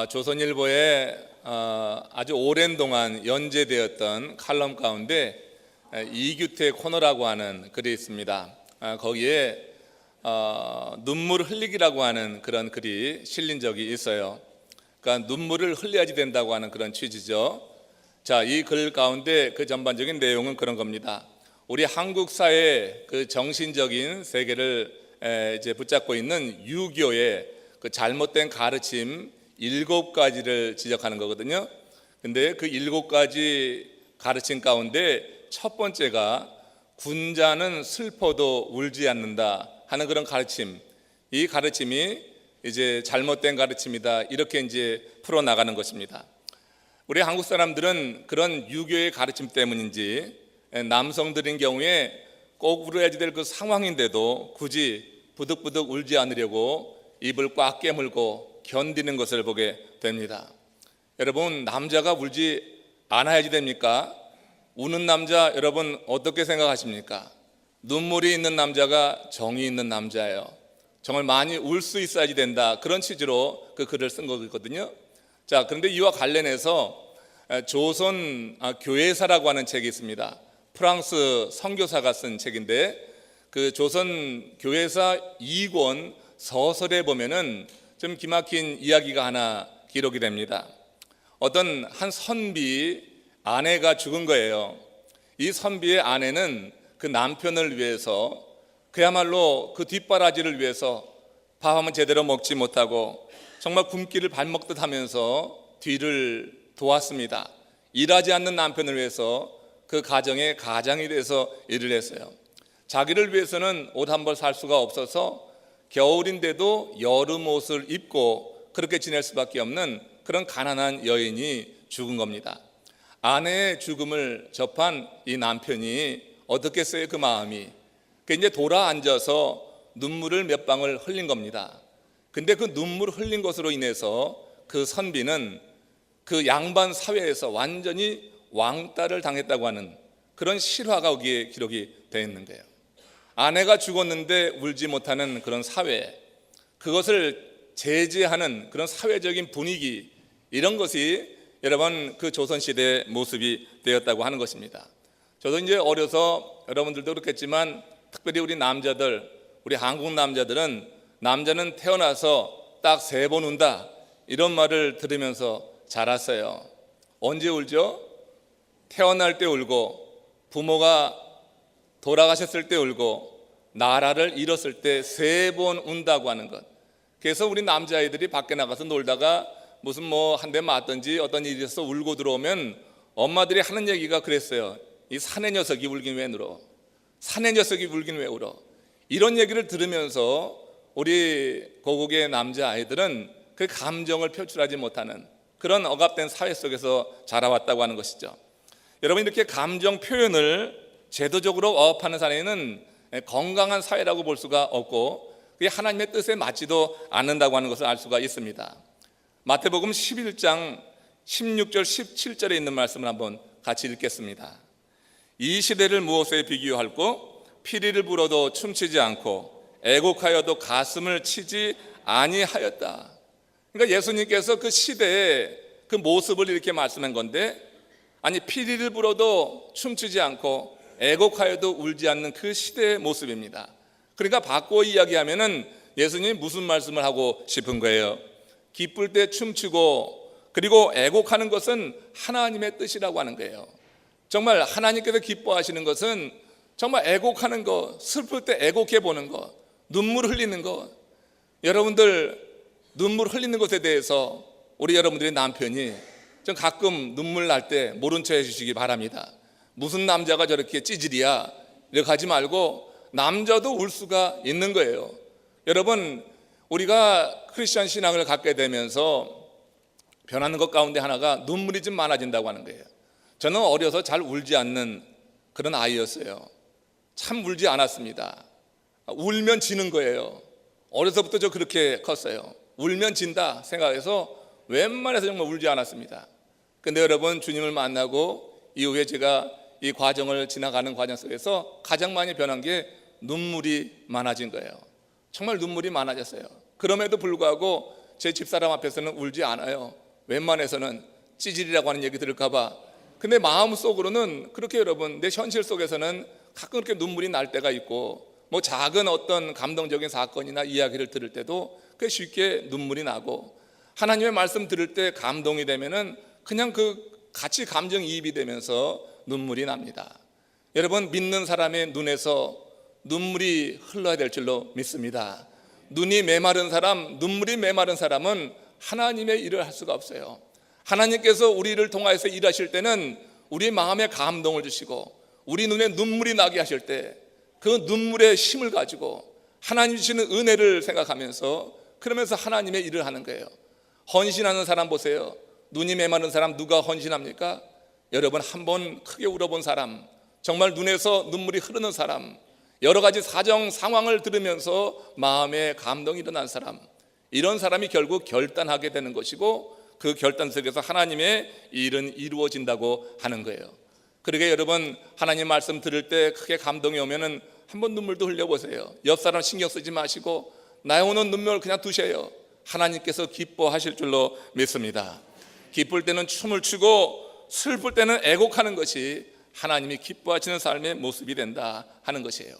조선일보에 아주 오랜 동안 연재되었던 칼럼 가운데 이규태 코너라고 하는 글이 있습니다. 거기에 눈물 흘리기라고 하는 그런 글이 실린 적이 있어요. 그러니까 눈물을 흘려야지 된다고 하는 그런 취지죠. 자, 이 글 가운데 그 전반적인 내용은 그런 겁니다. 우리 한국 사회의 그 정신적인 세계를 이제 붙잡고 있는 유교의 그 잘못된 가르침 7가지를 지적하는 거거든요. 근데 그 7가지 가르침 가운데 첫 번째가 군자는 슬퍼도 울지 않는다 하는 그런 가르침. 이 가르침이 이제 잘못된 가르침이다, 이렇게 이제 풀어나가는 것입니다. 우리 한국 사람들은 그런 유교의 가르침 때문인지 남성들인 경우에 꼭 울어야지 될 그 상황인데도 굳이 부득부득 울지 않으려고 입을 꽉 깨물고 견디는 것을 보게 됩니다. 여러분, 남자가 울지 않아야지 됩니까? 우는 남자 여러분 어떻게 생각하십니까? 눈물이 있는 남자가 정이 있는 남자예요. 정말 많이 울 수 있어야지 된다, 그런 취지로 그 글을 쓴 거거든요. 자, 그런데 이와 관련해서 조선 교회사라고 하는 책이 있습니다. 프랑스 선교사가 쓴 책인데 그 조선 교회사 2권 서설에 보면은 좀 기막힌 이야기가 하나 기록이 됩니다. 어떤 한 선비 아내가 죽은 거예요. 이 선비의 아내는 그 남편을 위해서 그야말로 그 뒷바라지를 위해서 밥 한번 제대로 먹지 못하고 정말 굶기를 발먹듯 하면서 뒤를 도왔습니다. 일하지 않는 남편을 위해서 그 가정의 가장이 돼서 일을 했어요. 자기를 위해서는 옷 한 벌 살 수가 없어서 겨울인데도 여름 옷을 입고 그렇게 지낼 수밖에 없는 그런 가난한 여인이 죽은 겁니다. 아내의 죽음을 접한 이 남편이 어떻겠어요? 그 마음이. 이제 돌아 앉아서 눈물을 몇 방울 흘린 겁니다. 근데 그 눈물 흘린 것으로 인해서 그 선비는 그 양반 사회에서 완전히 왕따를 당했다고 하는 그런 실화가 거기에 기록이 되어 있는 거예요. 아내가 죽었는데 울지 못하는 그런 사회, 그것을 제재하는 그런 사회적인 분위기, 이런 것이 여러분 그 조선시대의 모습이 되었다고 하는 것입니다. 저도 이제 어려서 여러분들도 그렇겠지만 특별히 우리 남자들, 우리 한국 남자들은 남자는 태어나서 딱 3번 운다, 이런 말을 들으면서 자랐어요. 언제 울죠? 태어날 때 울고, 부모가 돌아가셨을 때 울고, 나라를 잃었을 때 3번 운다고 하는 것. 그래서 우리 남자아이들이 밖에 나가서 놀다가 무슨 뭐 한 대 맞든지 어떤 일이 있어서 울고 들어오면 엄마들이 하는 얘기가 그랬어요. 이 사내 녀석이 울긴 왜 울어? 사내 녀석이 울긴 왜 울어? 이런 얘기를 들으면서 우리 고국의 남자아이들은 그 감정을 표출하지 못하는 그런 억압된 사회 속에서 자라왔다고 하는 것이죠. 여러분, 이렇게 감정 표현을 제도적으로 억압하는 사회는 건강한 사회라고 볼 수가 없고 그게 하나님의 뜻에 맞지도 않는다고 하는 것을 알 수가 있습니다. 마태복음 11장 16절 17절에 있는 말씀을 한번 같이 읽겠습니다. 이 시대를 무엇에 비교할꼬? 피리를 불어도 춤추지 않고 애곡하여도 가슴을 치지 아니하였다. 그러니까 예수님께서 그 시대의 그 모습을 이렇게 말씀한 건데, 아니 피리를 불어도 춤추지 않고 애곡하여도 울지 않는 그 시대의 모습입니다. 그러니까 바꿔 이야기하면은 예수님이 무슨 말씀을 하고 싶은 거예요? 기쁠 때 춤추고 그리고 애곡하는 것은 하나님의 뜻이라고 하는 거예요. 정말 하나님께서 기뻐하시는 것은 정말 애곡하는 것, 슬플 때 애곡해 보는 것, 눈물 흘리는 것. 여러분들 눈물 흘리는 것에 대해서 우리 여러분들의 남편이 좀 가끔 눈물 날 때 모른 척 해주시기 바랍니다. 무슨 남자가 저렇게 찌질이야, 이렇게 하지 말고 남자도 울 수가 있는 거예요. 여러분, 우리가 크리스천 신앙을 갖게 되면서 변하는 것 가운데 하나가 눈물이 좀 많아진다고 하는 거예요. 저는 어려서 잘 울지 않는 그런 아이였어요. 참 울지 않았습니다. 울면 지는 거예요. 어려서부터 저 그렇게 컸어요. 울면 진다 생각해서 웬만해서 정말 울지 않았습니다. 근데 여러분, 주님을 만나고 이후에 제가 이 과정을 지나가는 과정 속에서 가장 많이 변한 게 눈물이 많아진 거예요. 정말 눈물이 많아졌어요. 그럼에도 불구하고 제 집사람 앞에서는 울지 않아요. 웬만해서는 찌질이라고 하는 얘기 들을까 봐. 근데 마음속으로는 그렇게 여러분, 내 현실 속에서는 가끔 그렇게 눈물이 날 때가 있고, 뭐 작은 어떤 감동적인 사건이나 이야기를 들을 때도 꽤 쉽게 눈물이 나고, 하나님의 말씀 들을 때 감동이 되면은 그냥 같이 감정이입이 되면서 눈물이 납니다. 여러분, 믿는 사람의 눈에서 눈물이 흘러야 될 줄로 믿습니다. 눈이 메마른 사람, 눈물이 메마른 사람은 하나님의 일을 할 수가 없어요. 하나님께서 우리를 통하여서 일하실 때는 우리 마음에 감동을 주시고 우리 눈에 눈물이 나게 하실 때 그 눈물의 힘을 가지고 하나님 주시는 은혜를 생각하면서 그러면서 하나님의 일을 하는 거예요. 헌신하는 사람 보세요. 눈이 메마른 사람 누가 헌신합니까? 여러분, 한번 크게 울어본 사람, 정말 눈에서 눈물이 흐르는 사람, 여러 가지 사정 상황을 들으면서 마음에 감동이 일어난 사람, 이런 사람이 결국 결단하게 되는 것이고 그 결단 속에서 하나님의 일은 이루어진다고 하는 거예요. 그러게 여러분, 하나님 말씀 들을 때 크게 감동이 오면은 한번 눈물도 흘려보세요. 옆 사람 신경 쓰지 마시고 나의 오는 눈물을 그냥 두세요. 하나님께서 기뻐하실 줄로 믿습니다. 기쁠 때는 춤을 추고 슬플 때는 애곡하는 것이 하나님이 기뻐하시는 삶의 모습이 된다 하는 것이에요.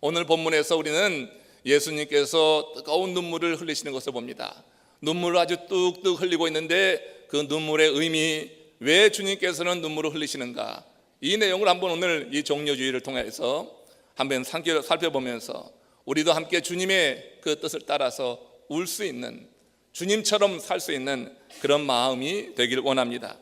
오늘 본문에서 우리는 예수님께서 뜨거운 눈물을 흘리시는 것을 봅니다. 눈물을 아주 뚝뚝 흘리고 있는데 그 눈물의 의미, 왜 주님께서는 눈물을 흘리시는가, 이 내용을 한번 오늘 이 종려주의를 통해서 한번 살펴보면서 우리도 함께 주님의 그 뜻을 따라서 울 수 있는, 주님처럼 살 수 있는 그런 마음이 되길 원합니다.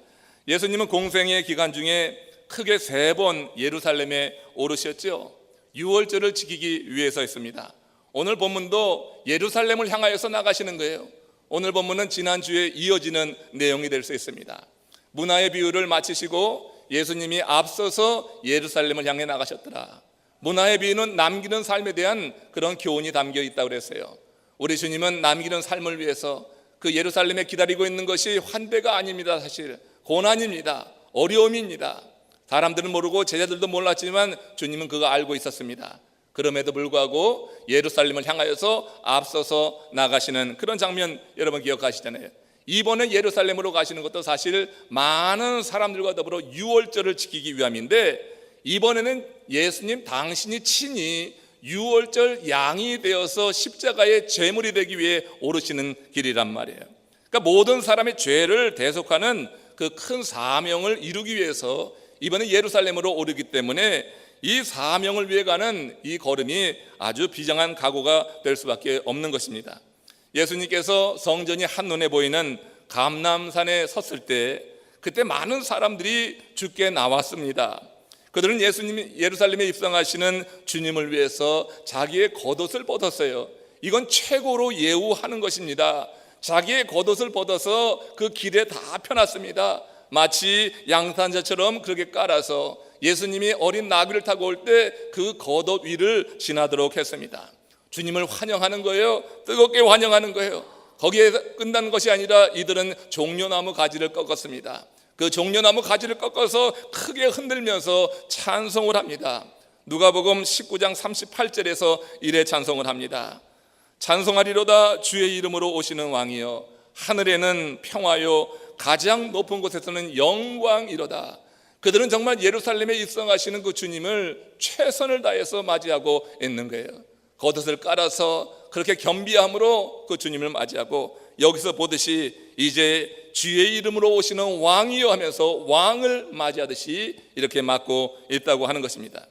예수님은 공생의 기간 중에 크게 3번 예루살렘에 오르셨죠. 유월절을 지키기 위해서였습니다. 오늘 본문도 예루살렘을 향하여서 나가시는 거예요. 오늘 본문은 지난주에 이어지는 내용이 될 수 있습니다. 문화의 비유를 마치시고 예수님이 앞서서 예루살렘을 향해 나가셨더라. 문화의 비유는 남기는 삶에 대한 그런 교훈이 담겨 있다고 그랬어요. 우리 주님은 남기는 삶을 위해서 그 예루살렘에 기다리고 있는 것이 환대가 아닙니다. 사실 고난입니다. 어려움입니다. 사람들은 모르고 제자들도 몰랐지만 주님은 그거 알고 있었습니다. 그럼에도 불구하고 예루살렘을 향하여서 앞서서 나가시는 그런 장면 여러분 기억하시잖아요. 이번에 예루살렘으로 가시는 것도 사실 많은 사람들과 더불어 유월절을 지키기 위함인데, 이번에는 예수님 당신이 친히 유월절 양이 되어서 십자가의 제물이 되기 위해 오르시는 길이란 말이에요. 그러니까 모든 사람의 죄를 대속하는 그 큰 사명을 이루기 위해서 이번에 예루살렘으로 오르기 때문에 이 사명을 위해 가는 이 걸음이 아주 비장한 각오가 될 수밖에 없는 것입니다. 예수님께서 성전이 한눈에 보이는 감람산에 섰을 때 그때 많은 사람들이 주께 나왔습니다. 그들은 예수님이 예루살렘에 입성하시는 주님을 위해서 자기의 겉옷을 벗었어요. 이건 최고로 예우하는 것입니다. 자기의 겉옷을 벗어서 그 길에 다 펴놨습니다. 마치 양산자처럼 그렇게 깔아서 예수님이 어린 나귀를 타고 올 때 그 겉옷 위를 지나도록 했습니다. 주님을 환영하는 거예요. 뜨겁게 환영하는 거예요. 거기에 끝난 것이 아니라 이들은 종려나무 가지를 꺾었습니다. 그 종려나무 가지를 꺾어서 크게 흔들면서 찬송을 합니다. 누가복음 19장 38절에서 이래 찬송을 합니다. 찬송하리로다 주의 이름으로 오시는 왕이여, 하늘에는 평화요 가장 높은 곳에서는 영광이로다. 그들은 정말 예루살렘에 입성하시는 그 주님을 최선을 다해서 맞이하고 있는 거예요. 겉옷을 깔아서 그렇게 겸비함으로 그 주님을 맞이하고, 여기서 보듯이 이제 주의 이름으로 오시는 왕이여 하면서 왕을 맞이하듯이 이렇게 맞고 있다고 하는 것입니다.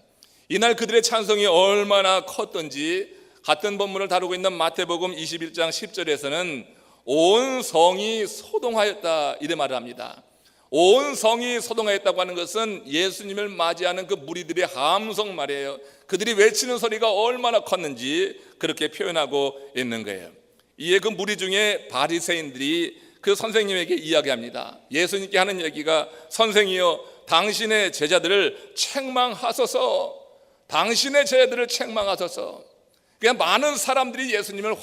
이날 그들의 찬송이 얼마나 컸던지 같은 본문을 다루고 있는 마태복음 21장 10절에서는 온 성이 소동하였다 이래 말을 합니다. 온 성이 소동하였다고 하는 것은 예수님을 맞이하는 그 무리들의 함성 말이에요. 그들이 외치는 소리가 얼마나 컸는지 그렇게 표현하고 있는 거예요. 이에 그 무리 중에 바리새인들이 그 선생님에게 이야기합니다. 예수님께 하는 얘기가, 선생이여 당신의 제자들을 책망하소서, 당신의 제자들을 책망하소서. 그냥 많은 사람들이 예수님을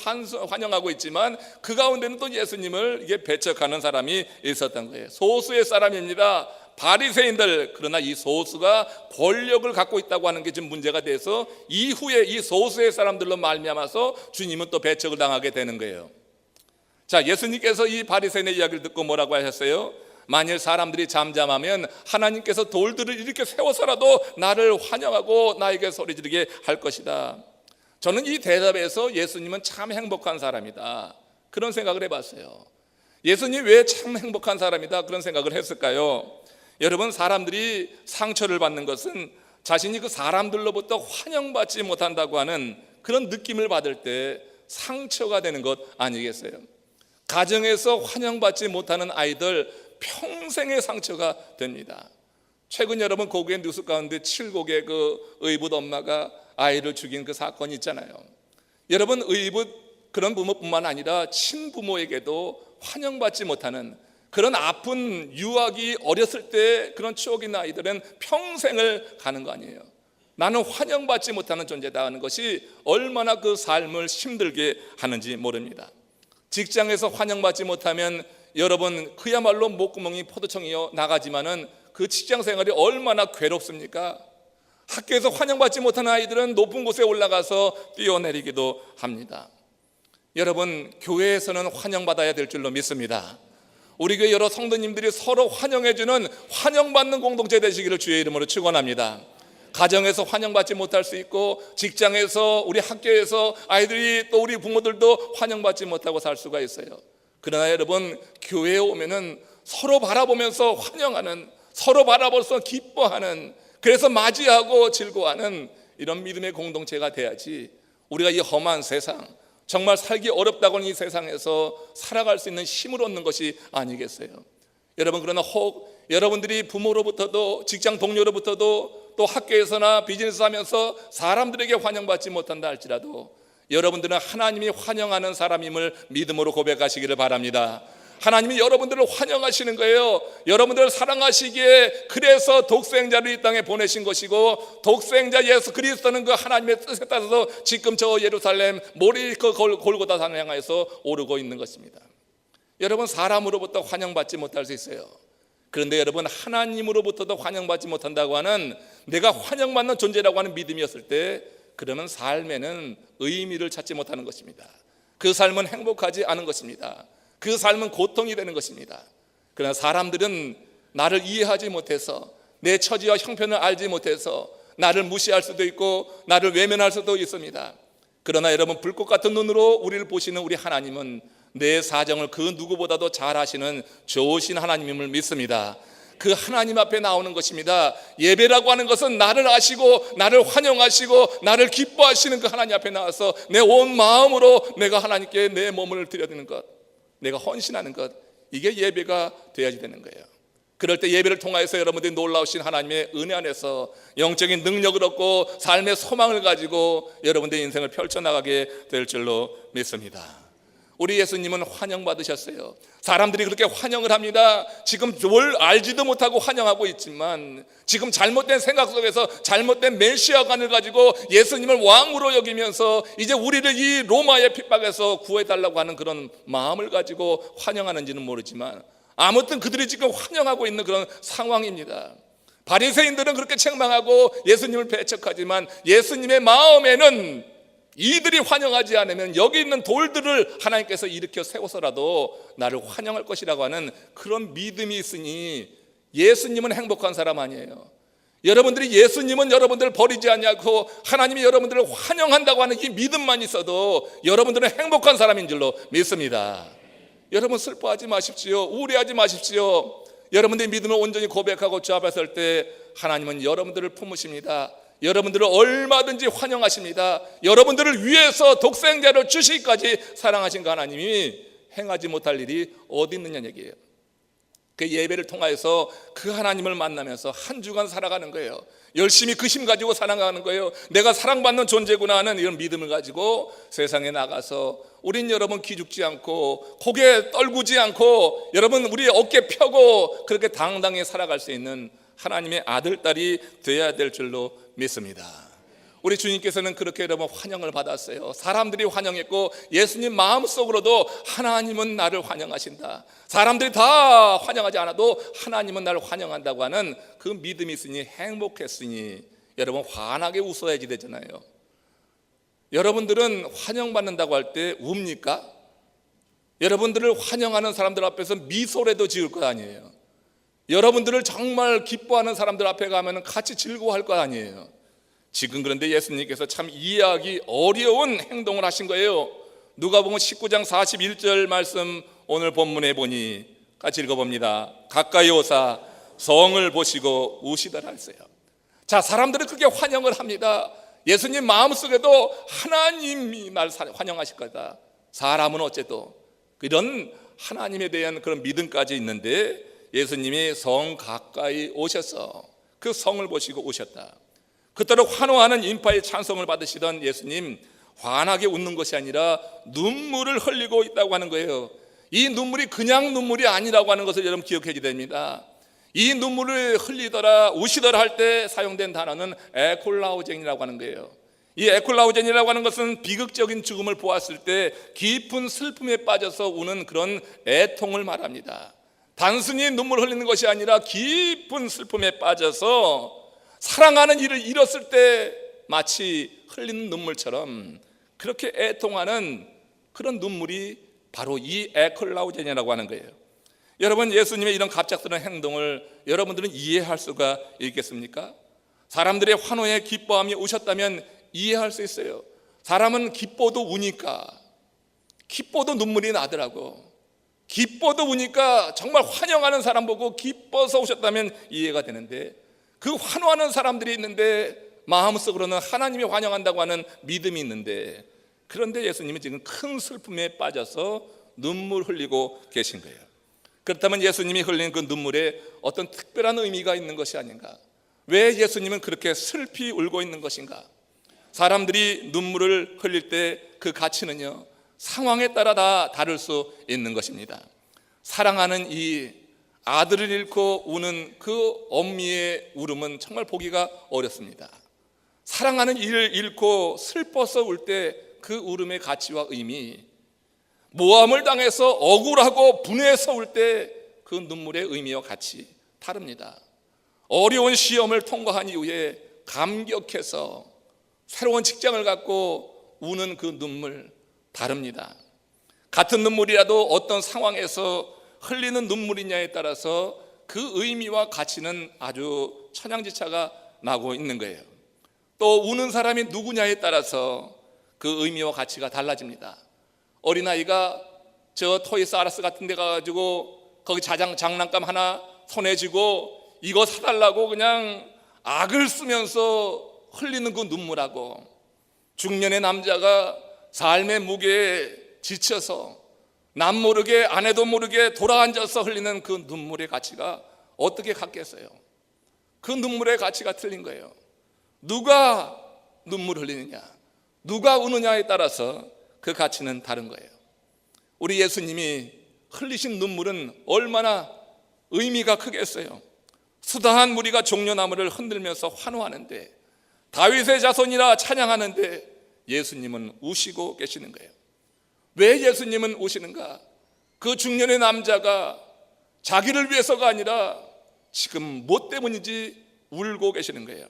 환영하고 있지만 그 가운데는 또 예수님을 이게 배척하는 사람이 있었던 거예요. 소수의 사람입니다. 바리새인들. 그러나 이 소수가 권력을 갖고 있다고 하는 게 지금 문제가 돼서 이후에 이 소수의 사람들로 말미암아서 주님은 또 배척을 당하게 되는 거예요. 자, 예수님께서 이 바리새인의 이야기를 듣고 뭐라고 하셨어요? 만일 사람들이 잠잠하면 하나님께서 돌들을 이렇게 세워서라도 나를 환영하고 나에게 소리 지르게 할 것이다. 저는 이 대답에서 예수님은 참 행복한 사람이다, 그런 생각을 해봤어요. 예수님 왜 참 행복한 사람이다 그런 생각을 했을까요? 여러분, 사람들이 상처를 받는 것은 자신이 그 사람들로부터 환영받지 못한다고 하는 그런 느낌을 받을 때 상처가 되는 것 아니겠어요? 가정에서 환영받지 못하는 아이들 평생의 상처가 됩니다. 최근 여러분 고국의 뉴스 가운데 7곡의 그 의붓 엄마가 아이를 죽인 그 사건이 있잖아요. 여러분, 의붓 그런 부모뿐만 아니라 친부모에게도 환영받지 못하는 그런 아픈 유아기 어렸을 때 그런 추억이 있는 아이들은 평생을 가는 거 아니에요. 나는 환영받지 못하는 존재다 하는 것이 얼마나 그 삶을 힘들게 하는지 모릅니다. 직장에서 환영받지 못하면 여러분 그야말로 목구멍이 포도청이어 나가지만은 그 직장 생활이 얼마나 괴롭습니까? 학교에서 환영받지 못하는 아이들은 높은 곳에 올라가서 뛰어내리기도 합니다. 여러분, 교회에서는 환영받아야 될 줄로 믿습니다. 우리 교회 여러 성도님들이 서로 환영해주는 환영받는 공동체 되시기를 주의 이름으로 축원합니다. 가정에서 환영받지 못할 수 있고, 직장에서, 우리 학교에서 아이들이 또 우리 부모들도 환영받지 못하고 살 수가 있어요. 그러나 여러분, 교회에 오면은 서로 바라보면서 환영하는, 서로 바라보면서 기뻐하는, 그래서 맞이하고 즐거워하는 이런 믿음의 공동체가 돼야지 우리가 이 험한 세상, 정말 살기 어렵다고 하는 이 세상에서 살아갈 수 있는 힘을 얻는 것이 아니겠어요? 여러분, 그러나 혹 여러분들이 부모로부터도, 직장 동료로부터도, 또 학교에서나 비즈니스 하면서 사람들에게 환영받지 못한다 할지라도 여러분들은 하나님이 환영하는 사람임을 믿음으로 고백하시기를 바랍니다. 하나님이 여러분들을 환영하시는 거예요. 여러분들을 사랑하시기에 그래서 독생자를 이 땅에 보내신 것이고, 독생자 예수 그리스도는 그 하나님의 뜻에 따라서 지금 저 예루살렘 모리 그 골고다 산을 향해서 오르고 있는 것입니다. 여러분, 사람으로부터 환영받지 못할 수 있어요. 그런데 여러분, 하나님으로부터도 환영받지 못한다고 하는, 내가 환영받는 존재라고 하는 믿음이었을 때, 그러면 삶에는 의미를 찾지 못하는 것입니다. 그 삶은 행복하지 않은 것입니다. 그 삶은 고통이 되는 것입니다. 그러나 사람들은 나를 이해하지 못해서, 내 처지와 형편을 알지 못해서 나를 무시할 수도 있고 나를 외면할 수도 있습니다. 그러나 여러분, 불꽃 같은 눈으로 우리를 보시는 우리 하나님은 내 사정을 그 누구보다도 잘 아시는 좋으신 하나님임을 믿습니다. 그 하나님 앞에 나오는 것입니다. 예배라고 하는 것은 나를 아시고 나를 환영하시고 나를 기뻐하시는 그 하나님 앞에 나와서 내 온 마음으로 내가 하나님께 내 몸을 드려드리는 것, 내가 헌신하는 것, 이게 예배가 돼야지 되는 거예요. 그럴 때 예배를 통하여서 여러분들이 놀라우신 하나님의 은혜 안에서 영적인 능력을 얻고 삶의 소망을 가지고 여러분들의 인생을 펼쳐나가게 될 줄로 믿습니다. 우리 예수님은 환영받으셨어요. 사람들이 그렇게 환영을 합니다. 지금 뭘 알지도 못하고 환영하고 있지만, 지금 잘못된 생각 속에서 잘못된 메시아관을 가지고 예수님을 왕으로 여기면서 이제 우리를 이 로마의 핍박에서 구해달라고 하는 그런 마음을 가지고 환영하는지는 모르지만, 아무튼 그들이 지금 환영하고 있는 그런 상황입니다. 바리새인들은 그렇게 책망하고 예수님을 배척하지만, 예수님의 마음에는 이들이 환영하지 않으면 여기 있는 돌들을 하나님께서 일으켜 세워서라도 나를 환영할 것이라고 하는 그런 믿음이 있으니, 예수님은 행복한 사람 아니에요. 여러분들이 예수님은 여러분들을 버리지 않냐고, 하나님이 여러분들을 환영한다고 하는 이 믿음만 있어도 여러분들은 행복한 사람인 줄로 믿습니다. 여러분, 슬퍼하지 마십시오. 우울해하지 마십시오. 여러분들의 믿음을 온전히 고백하고 주 앞에 설 때 하나님은 여러분들을 품으십니다. 여러분들을 얼마든지 환영하십니다. 여러분들을 위해서 독생자를 주시기까지 사랑하신 그 하나님이 행하지 못할 일이 어디 있느냐는 얘기예요. 그 예배를 통하여서 그 하나님을 만나면서 한 주간 살아가는 거예요. 열심히 그 힘 가지고 살아가는 거예요. 내가 사랑받는 존재구나 하는 이런 믿음을 가지고 세상에 나가서 우린 여러분 기죽지 않고 고개 떨구지 않고 여러분 우리 어깨 펴고 그렇게 당당히 살아갈 수 있는 하나님의 아들, 딸이 되어야 될 줄로 믿습니다. 우리 주님께서는 그렇게 여러분 환영을 받았어요. 사람들이 환영했고 예수님 마음속으로도 하나님은 나를 환영하신다, 사람들이 다 환영하지 않아도 하나님은 나를 환영한다고 하는 그 믿음이 있으니 행복했으니 여러분 환하게 웃어야지 되잖아요. 여러분들은 환영받는다고 할 때 웁니까? 여러분들을 환영하는 사람들 앞에서 미소라도 지을 것 아니에요. 여러분들을 정말 기뻐하는 사람들 앞에 가면 같이 즐거워할 것 아니에요. 지금 그런데 예수님께서 참 이해하기 어려운 행동을 하신 거예요. 누가복음 19장 41절 말씀 오늘 본문에 보니 같이 읽어봅니다. 가까이 오사 성을 보시고 우시더라 했어요. 자, 사람들은 그렇게 환영을 합니다. 예수님 마음속에도 하나님이 날 환영하실 거다. 사람은 어째도 이런 하나님에 대한 그런 믿음까지 있는데 예수님이 성 가까이 오셔서 그 성을 보시고 오셨다. 그때로 환호하는 인파의 찬송을 받으시던 예수님, 환하게 웃는 것이 아니라 눈물을 흘리고 있다고 하는 거예요. 이 눈물이 그냥 눈물이 아니라고 하는 것을 여러분 기억해야 됩니다. 이 눈물을 흘리더라 우시더라 할 때 사용된 단어는 에콜라우젠이라고 하는 거예요. 이 에콜라우젠이라고 하는 것은 비극적인 죽음을 보았을 때 깊은 슬픔에 빠져서 우는 그런 애통을 말합니다. 단순히 눈물 흘리는 것이 아니라 깊은 슬픔에 빠져서 사랑하는 이를 잃었을 때 마치 흘리는 눈물처럼 그렇게 애통하는 그런 눈물이 바로 이 에콜라우젠이라고 하는 거예요. 여러분, 예수님의 이런 갑작스러운 행동을 여러분들은 이해할 수가 있겠습니까? 사람들의 환호에 기뻐함이 오셨다면 이해할 수 있어요. 사람은 기뻐도 우니까, 기뻐도 눈물이 나더라고. 기뻐도 우니까 정말 환영하는 사람 보고 기뻐서 오셨다면 이해가 되는데, 그 환호하는 사람들이 있는데 마음속으로는 하나님이 환영한다고 하는 믿음이 있는데, 그런데 예수님이 지금 큰 슬픔에 빠져서 눈물 흘리고 계신 거예요. 그렇다면 예수님이 흘리는 그 눈물에 어떤 특별한 의미가 있는 것이 아닌가? 왜 예수님은 그렇게 슬피 울고 있는 것인가? 사람들이 눈물을 흘릴 때 그 가치는요, 상황에 따라 다 다를 수 있는 것입니다. 사랑하는 이 아들을 잃고 우는 그 엄미의 울음은 정말 보기가 어렵습니다. 사랑하는 이를 잃고 슬퍼서 울 때 그 울음의 가치와 의미, 모함을 당해서 억울하고 분해서 울 때 그 눈물의 의미와 가치 다릅니다. 어려운 시험을 통과한 이후에 감격해서 새로운 직장을 갖고 우는 그 눈물 다릅니다. 같은 눈물이라도 어떤 상황에서 흘리는 눈물이냐에 따라서 그 의미와 가치는 아주 천양지차가 나고 있는 거예요. 또 우는 사람이 누구냐에 따라서 그 의미와 가치가 달라집니다. 어린아이가 저 토이스 아러스 같은 데 가가지고 거기 장난감 하나 손에 쥐고 이거 사달라고 그냥 악을 쓰면서 흘리는 그 눈물하고, 중년의 남자가 삶의 무게에 지쳐서 남 모르게 아내도 모르게 돌아앉아서 흘리는 그 눈물의 가치가 어떻게 같겠어요? 그 눈물의 가치가 틀린 거예요. 누가 눈물 흘리느냐, 누가 우느냐에 따라서 그 가치는 다른 거예요. 우리 예수님이 흘리신 눈물은 얼마나 의미가 크겠어요. 수다한 무리가 종려나무를 흔들면서 환호하는데, 다윗의 자손이라 찬양하는데 예수님은 우시고 계시는 거예요. 왜 예수님은 우시는가? 그 중년의 남자가 자기를 위해서가 아니라 지금 뭐 때문인지 울고 계시는 거예요.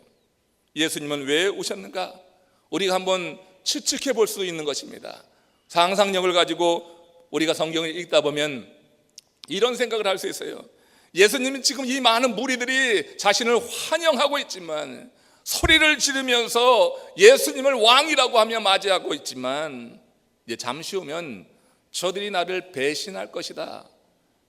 예수님은 왜 우셨는가? 우리가 한번 추측해 볼 수 있는 것입니다. 상상력을 가지고 우리가 성경을 읽다 보면 이런 생각을 할 수 있어요. 예수님은 지금 이 많은 무리들이 자신을 환영하고 있지만, 소리를 지르면서 예수님을 왕이라고 하며 맞이하고 있지만, 이제 잠시 후면 저들이 나를 배신할 것이다,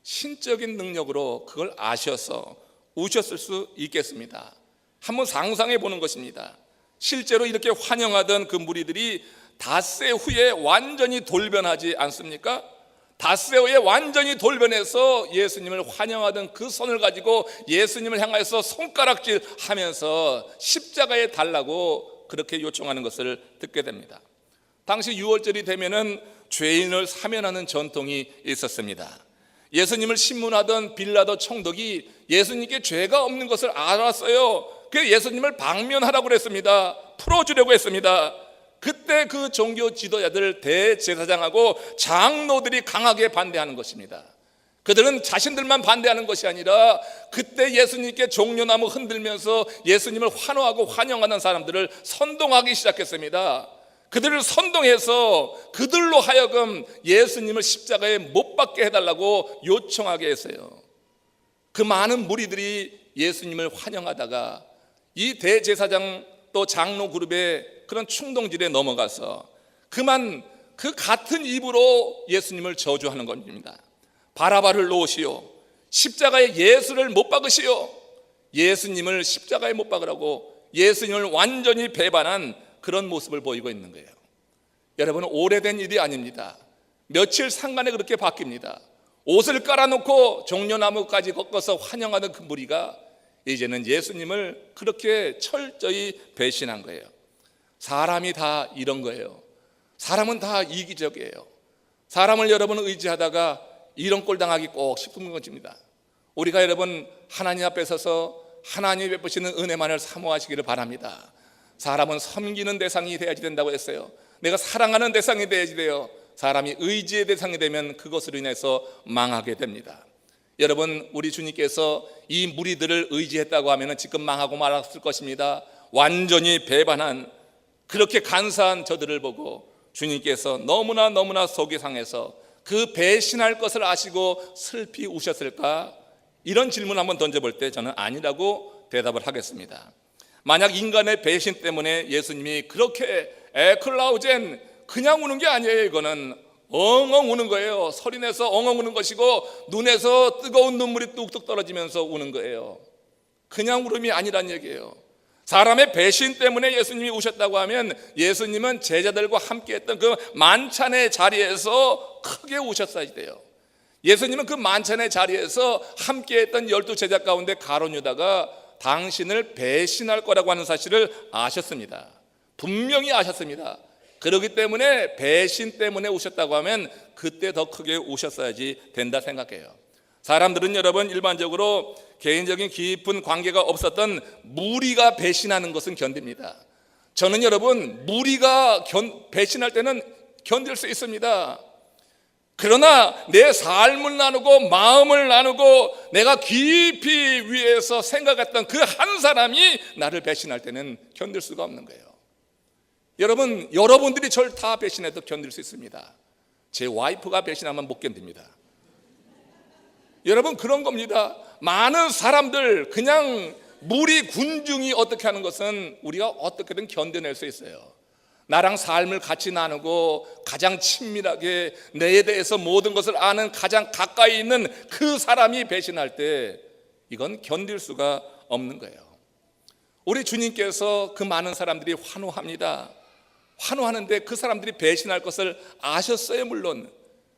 신적인 능력으로 그걸 아셔서 우셨을 수 있겠습니다. 한번 상상해 보는 것입니다. 실제로 이렇게 환영하던 그 무리들이 닷새 후에 완전히 돌변하지 않습니까? 닷새 후에 완전히 돌변해서 예수님을 환영하던 그 손을 가지고 예수님을 향해서 손가락질 하면서 십자가에 달라고 그렇게 요청하는 것을 듣게 됩니다. 당시 6월절이 되면은 죄인을 사면하는 전통이 있었습니다. 예수님을 신문하던 빌라도 총독이 예수님께 죄가 없는 것을 알았어요. 그래서 예수님을 방면하라고 그랬습니다. 풀어주려고 했습니다. 그때 그 종교 지도자들, 대제사장하고 장로들이 강하게 반대하는 것입니다. 그들은 자신들만 반대하는 것이 아니라 그때 예수님께 종려나무 흔들면서 예수님을 환호하고 환영하는 사람들을 선동하기 시작했습니다. 그들을 선동해서 그들로 하여금 예수님을 십자가에 못 박게 해달라고 요청하게 했어요. 그 많은 무리들이 예수님을 환영하다가 이 대제사장 또 장로 그룹의 그런 충동질에 넘어가서 그만 그 같은 입으로 예수님을 저주하는 겁니다. 바라바를 놓으시오, 십자가에 예수를 못 박으시오. 예수님을 십자가에 못 박으라고 예수님을 완전히 배반한 그런 모습을 보이고 있는 거예요. 여러분, 오래된 일이 아닙니다. 며칠 상간에 그렇게 바뀝니다. 옷을 깔아놓고 종려나무까지 꺾어서 환영하던 그 무리가 이제는 예수님을 그렇게 철저히 배신한 거예요. 사람이 다 이런 거예요. 사람은 다 이기적이에요. 사람을 여러분 의지하다가 이런 꼴 당하기 꼭 싶은 것입니다. 우리가 여러분 하나님 앞에 서서 하나님이 베푸시는 은혜만을 사모하시기를 바랍니다. 사람은 섬기는 대상이 되어야지 된다고 했어요. 내가 사랑하는 대상이 되어야지 돼요. 사람이 의지의 대상이 되면 그것으로 인해서 망하게 됩니다. 여러분, 우리 주님께서 이 무리들을 의지했다고 하면 지금 망하고 말았을 것입니다. 완전히 배반한 그렇게 간사한 저들을 보고 주님께서 너무나 속이 상해서 그 배신할 것을 아시고 슬피 우셨을까? 이런 질문 한번 던져볼 때 저는 아니라고 대답을 하겠습니다. 만약 인간의 배신 때문에 예수님이 그렇게 에클라우젠 그냥 우는 게 아니에요. 이거는 엉엉 우는 거예요. 소리 내서 엉엉 우는 것이고 눈에서 뜨거운 눈물이 뚝뚝 떨어지면서 우는 거예요. 그냥 울음이 아니란 얘기예요. 사람의 배신 때문에 예수님이 우셨다고 하면 예수님은 제자들과 함께 했던 그 만찬의 자리에서 크게 우셨어야 돼요. 예수님은 그 만찬의 자리에서 함께 했던 12제자 가운데 가룟 유다가 당신을 배신할 거라고 하는 사실을 아셨습니다. 분명히 아셨습니다. 그렇기 때문에 배신 때문에 우셨다고 하면 그때 더 크게 우셨어야지 된다 생각해요. 사람들은 여러분 일반적으로 개인적인 깊은 관계가 없었던 무리가 배신하는 것은 견딥니다. 저는 여러분 무리가 배신할 때는 견딜 수 있습니다. 그러나 내 삶을 나누고 마음을 나누고 내가 깊이 위에서 생각했던 그 한 사람이 나를 배신할 때는 견딜 수가 없는 거예요. 여러분, 여러분들이 저를 다 배신해도 견딜 수 있습니다. 제 와이프가 배신하면 못 견딥니다. 여러분, 그런 겁니다. 많은 사람들, 그냥 무리 군중이 어떻게 하는 것은 우리가 어떻게든 견뎌낼 수 있어요. 나랑 삶을 같이 나누고 가장 친밀하게 내에 대해서 모든 것을 아는 가장 가까이 있는 그 사람이 배신할 때 이건 견딜 수가 없는 거예요. 우리 주님께서 그 많은 사람들이 환호합니다. 환호하는데 그 사람들이 배신할 것을 아셨어요. 물론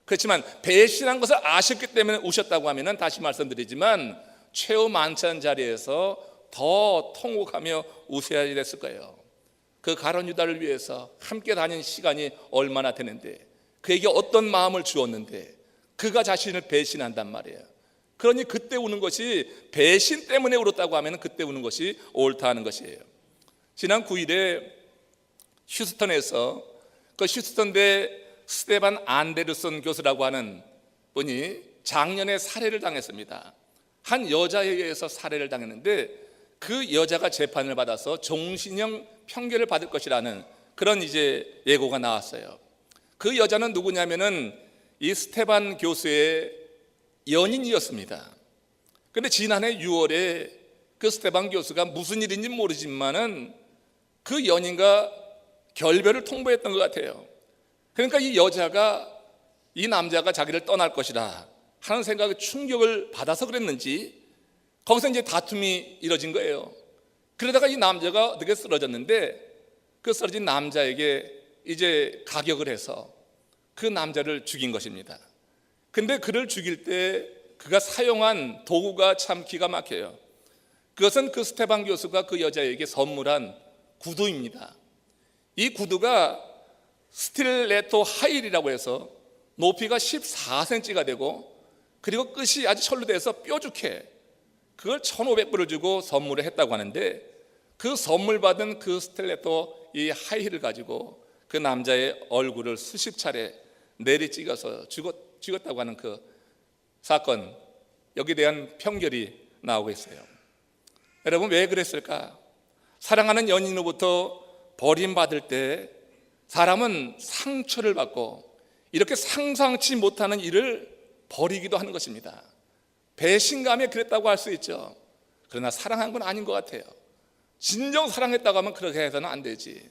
그렇지만 배신한 것을 아셨기 때문에 우셨다고 하면 다시 말씀드리지만 최후 만찬 자리에서 더 통곡하며 우셔야 됐을 거예요. 그 가룟 유다를 위해서 함께 다닌 시간이 얼마나 되는데 그에게 어떤 마음을 주었는데 그가 자신을 배신한단 말이에요. 그러니 그때 우는 것이 배신 때문에 울었다고 하면 그때 우는 것이 옳다 하는 것이에요. 지난 9일에 휴스턴에서 그 휴스턴대 스테반 안데르슨 교수라고 하는 분이 작년에 살해를 당했습니다. 한 여자에 의해서 살해를 당했는데 그 여자가 재판을 받아서 종신형 평결을 받을 것이라는 그런 이제 예고가 나왔어요. 그 여자는 누구냐면은 이 스테반 교수의 연인이었습니다. 그런데 지난해 6월에 그 스테반 교수가 무슨 일인지 모르지만은 그 연인과 결별을 통보했던 것 같아요. 그러니까 이 여자가 이 남자가 자기를 떠날 것이라 하는 생각에 충격을 받아서 그랬는지 거기서 이제 다툼이 이뤄진 거예요. 그러다가 이 남자가 어떻게 쓰러졌는데 그 쓰러진 남자에게 이제 가격을 해서 그 남자를 죽인 것입니다. 근데 그를 죽일 때 그가 사용한 도구가 참 기가 막혀요. 그것은 그 스테반 교수가 그 여자에게 선물한 구두입니다. 이 구두가 스틸레토 하일이라고 해서 높이가 14cm가 되고 그리고 끝이 아주 철로 돼서 뾰족해. 그걸 1,500불을 주고 선물을 했다고 하는데 그 선물 받은 그 스틸레토 이 하일을 가지고 그 남자의 얼굴을 수십 차례 내리 찍어서 죽었다고 하는 그 사건, 여기에 대한 평결이 나오고 있어요. 여러분, 왜 그랬을까? 사랑하는 연인으로부터 버림받을 때 사람은 상처를 받고 이렇게 상상치 못하는 일을 벌이기도 하는 것입니다. 배신감에 그랬다고 할 수 있죠. 그러나 사랑한 건 아닌 것 같아요. 진정 사랑했다고 하면 그렇게 해서는 안 되지.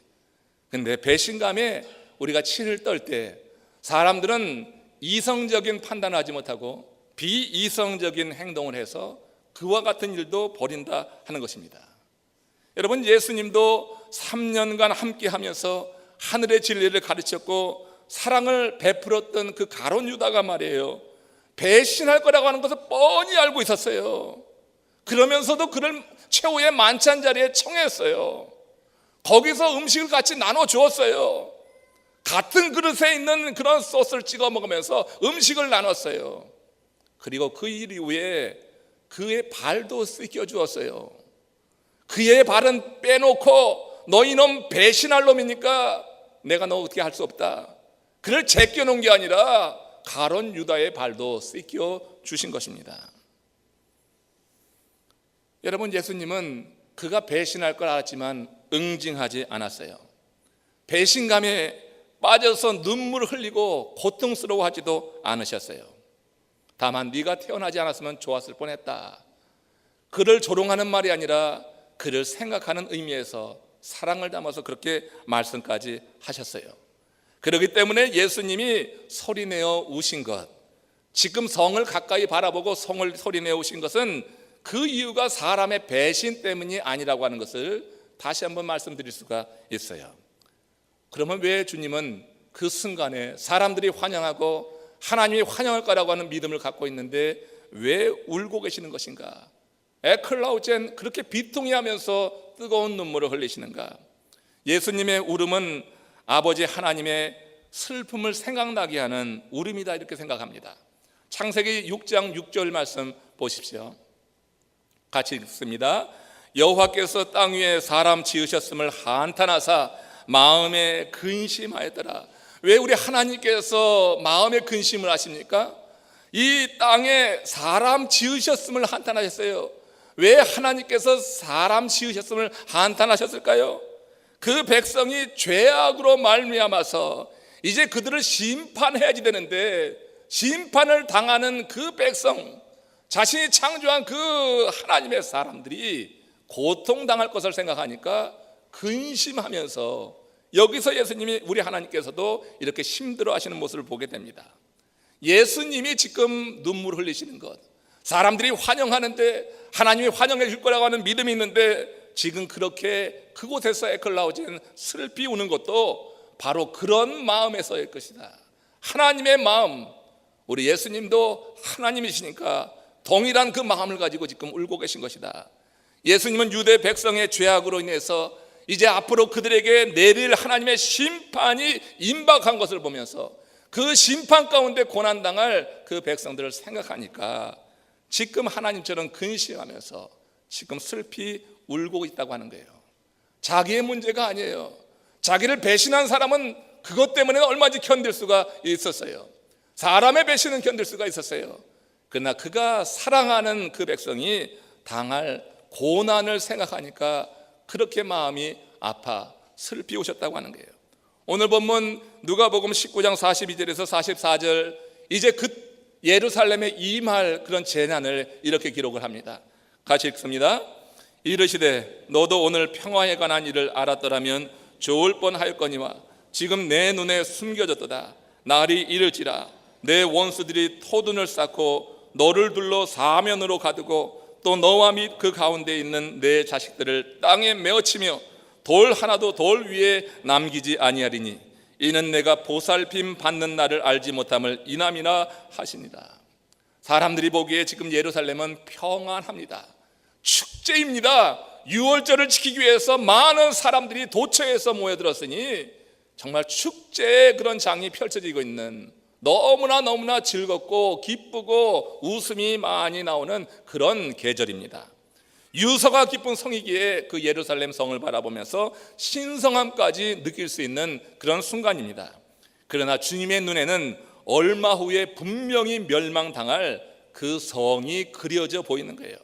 근데 배신감에 우리가 치를 떨 때 사람들은 이성적인 판단을 하지 못하고 비이성적인 행동을 해서 그와 같은 일도 벌인다 하는 것입니다. 여러분, 예수님도 3년간 함께 하면서 하늘의 진리를 가르쳤고 사랑을 베풀었던 그 가룟 유다가 말이에요, 배신할 거라고 하는 것을 뻔히 알고 있었어요. 그러면서도 그를 최후의 만찬 자리에 청했어요. 거기서 음식을 같이 나눠 주었어요. 같은 그릇에 있는 그런 소스를 찍어 먹으면서 음식을 나눴어요. 그리고 그 일 이후에 그의 발도 씻겨 주었어요. 그의 발은 빼놓고 너희는 배신할 놈이니까 내가 너 어떻게 할 수 없다, 그를 제껴놓은 게 아니라 가룟 유다의 발도 씻겨 주신 것입니다. 여러분, 예수님은 그가 배신할 걸 알았지만 응징하지 않았어요. 배신감에 빠져서 눈물을 흘리고 고통스러워하지도 않으셨어요. 다만 네가 태어나지 않았으면 좋았을 뻔했다, 그를 조롱하는 말이 아니라 그를 생각하는 의미에서 사랑을 담아서 그렇게 말씀까지 하셨어요. 그렇기 때문에 예수님이 소리내어 우신 것, 지금 성을 가까이 바라보고 성을 소리내어 우신 것은 그 이유가 사람의 배신 때문이 아니라고 하는 것을 다시 한번 말씀드릴 수가 있어요. 그러면 왜 주님은 그 순간에 사람들이 환영하고 하나님이 환영할 거라고 하는 믿음을 갖고 있는데 왜 울고 계시는 것인가? 에클라우젠 그렇게 비통해하면서 뜨거운 눈물을 흘리시는가? 예수님의 울음은 아버지 하나님의 슬픔을 생각나게 하는 울음이다, 이렇게 생각합니다. 창세기 6장 6절 말씀 보십시오. 같이 읽습니다. 여호와께서 땅 위에 사람 지으셨음을 한탄하사 마음에 근심하였더라. 왜 우리 하나님께서 마음에 근심을 하십니까? 이 땅에 사람 지으셨음을 한탄하셨어요. 왜 하나님께서 사람 지으셨음을 한탄하셨을까요? 그 백성이 죄악으로 말미암아서 이제 그들을 심판해야지 되는데, 심판을 당하는 그 백성, 자신이 창조한 그 하나님의 사람들이 고통당할 것을 생각하니까 근심하면서, 여기서 예수님이, 우리 하나님께서도 이렇게 힘들어 하시는 모습을 보게 됩니다. 예수님이 지금 눈물 흘리시는 것, 사람들이 환영하는데, 하나님이 환영해 줄 거라고 하는 믿음이 있는데 지금 그렇게 그곳에서 에클라우젠 슬피 우는 것도 바로 그런 마음에서의 것이다. 하나님의 마음, 우리 예수님도 하나님이시니까 동일한 그 마음을 가지고 지금 울고 계신 것이다. 예수님은 유대 백성의 죄악으로 인해서 이제 앞으로 그들에게 내릴 하나님의 심판이 임박한 것을 보면서 그 심판 가운데 고난당할 그 백성들을 생각하니까 지금 하나님처럼 근심하면서 지금 슬피 울고 있다고 하는 거예요. 자기의 문제가 아니에요. 자기를 배신한 사람은 그것 때문에 얼마든지 견딜 수가 있었어요. 사람의 배신은 견딜 수가 있었어요. 그러나 그가 사랑하는 그 백성이 당할 고난을 생각하니까 그렇게 마음이 아파 슬피 우셨다고 하는 거예요. 오늘 본문 누가복음 19장 42절에서 44절, 이제 그 예루살렘에 임할 그런 재난을 이렇게 기록을 합니다. 같이 읽습니다. 이르시되 너도 오늘 평화에 관한 일을 알았더라면 좋을 뻔하였거니와 지금 내 눈에 숨겨졌도다. 날이 이를지라 내 원수들이 토둔을 쌓고 너를 둘러 사면으로 가두고 또 너와 및 그 가운데 있는 내 자식들을 땅에 메어치며 돌 하나도 돌 위에 남기지 아니하리니 이는 내가 보살핌 받는 날을 알지 못함을 이남이나 하시니라. 사람들이 보기에 지금 예루살렘은 평안합니다. 축제입니다. 유월절을 지키기 위해서 많은 사람들이 도처에서 모여들었으니 정말 축제의 그런 장이 펼쳐지고 있는, 너무나 즐겁고 기쁘고 웃음이 많이 나오는 그런 계절입니다. 유서가 깊은 성이기에 그 예루살렘 성을 바라보면서 신성함까지 느낄 수 있는 그런 순간입니다. 그러나 주님의 눈에는 얼마 후에 분명히 멸망당할 그 성이 그려져 보이는 거예요.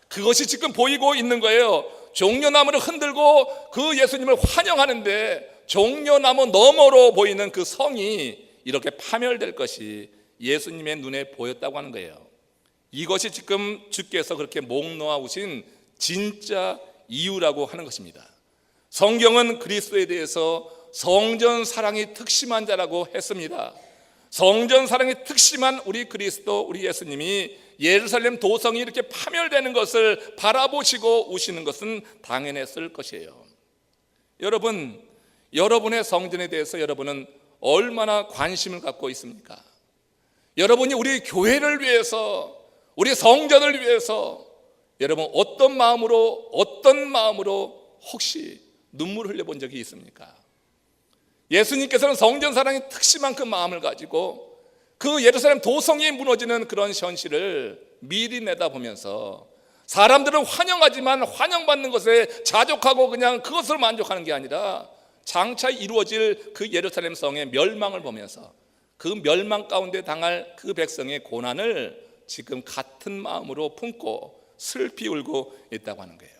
그것이 지금 보이고 있는 거예요. 종려나무를 흔들고 그 예수님을 환영하는데 종려나무 너머로 보이는 그 성이 이렇게 파멸될 것이 예수님의 눈에 보였다고 하는 거예요. 이것이 지금 주께서 그렇게 목 놓아오신 진짜 이유라고 하는 것입니다. 성경은 그리스도에 대해서 성전 사랑이 특심한 자라고 했습니다. 성전 사랑이 특심한 우리 그리스도, 우리 예수님이 예루살렘 도성이 이렇게 파멸되는 것을 바라보시고 우시는 것은 당연했을 것이에요. 여러분, 여러분의 성전에 대해서 여러분은 얼마나 관심을 갖고 있습니까? 여러분이 우리 교회를 위해서, 우리 성전을 위해서 여러분 어떤 마음으로 혹시 눈물을 흘려본 적이 있습니까? 예수님께서는 성전 사랑이 특심한 그 마음을 가지고 그 예루살렘 도성이 무너지는 그런 현실을 미리 내다보면서 사람들은 환영하지만 환영받는 것에 자족하고 그냥 그것을 만족하는 게 아니라 장차 이루어질 그 예루살렘 성의 멸망을 보면서 그 멸망 가운데 당할 그 백성의 고난을 지금 같은 마음으로 품고 슬피 울고 있다고 하는 거예요.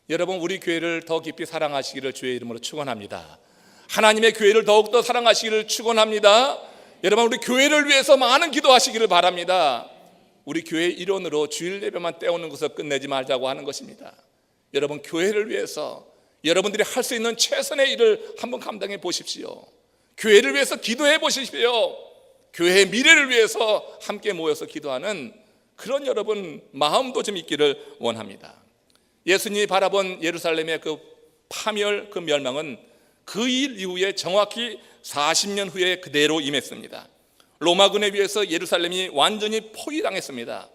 여러분, 우리 교회를 더 깊이 사랑하시기를 주의 이름으로 축원합니다. 하나님의 교회를 더욱더 사랑하시기를 축원합니다. 여러분, 우리 교회를 위해서 많은 기도하시기를 바랍니다. 우리 교회 일원으로 주일 예배만 때우는 것을 끝내지 말자고 하는 것입니다. 여러분, 교회를 위해서 여러분들이 할 수 있는 최선의 일을 한번 감당해 보십시오. 교회를 위해서 기도해 보십시오. 교회의 미래를 위해서 함께 모여서 기도하는 그런 여러분 마음도 좀 있기를 원합니다. 예수님이 바라본 예루살렘의 그 파멸, 그 멸망은 그 일 이후에 정확히 40년 후에 그대로 임했습니다. 로마군에 의해서 예루살렘이 완전히 포위당했습니다.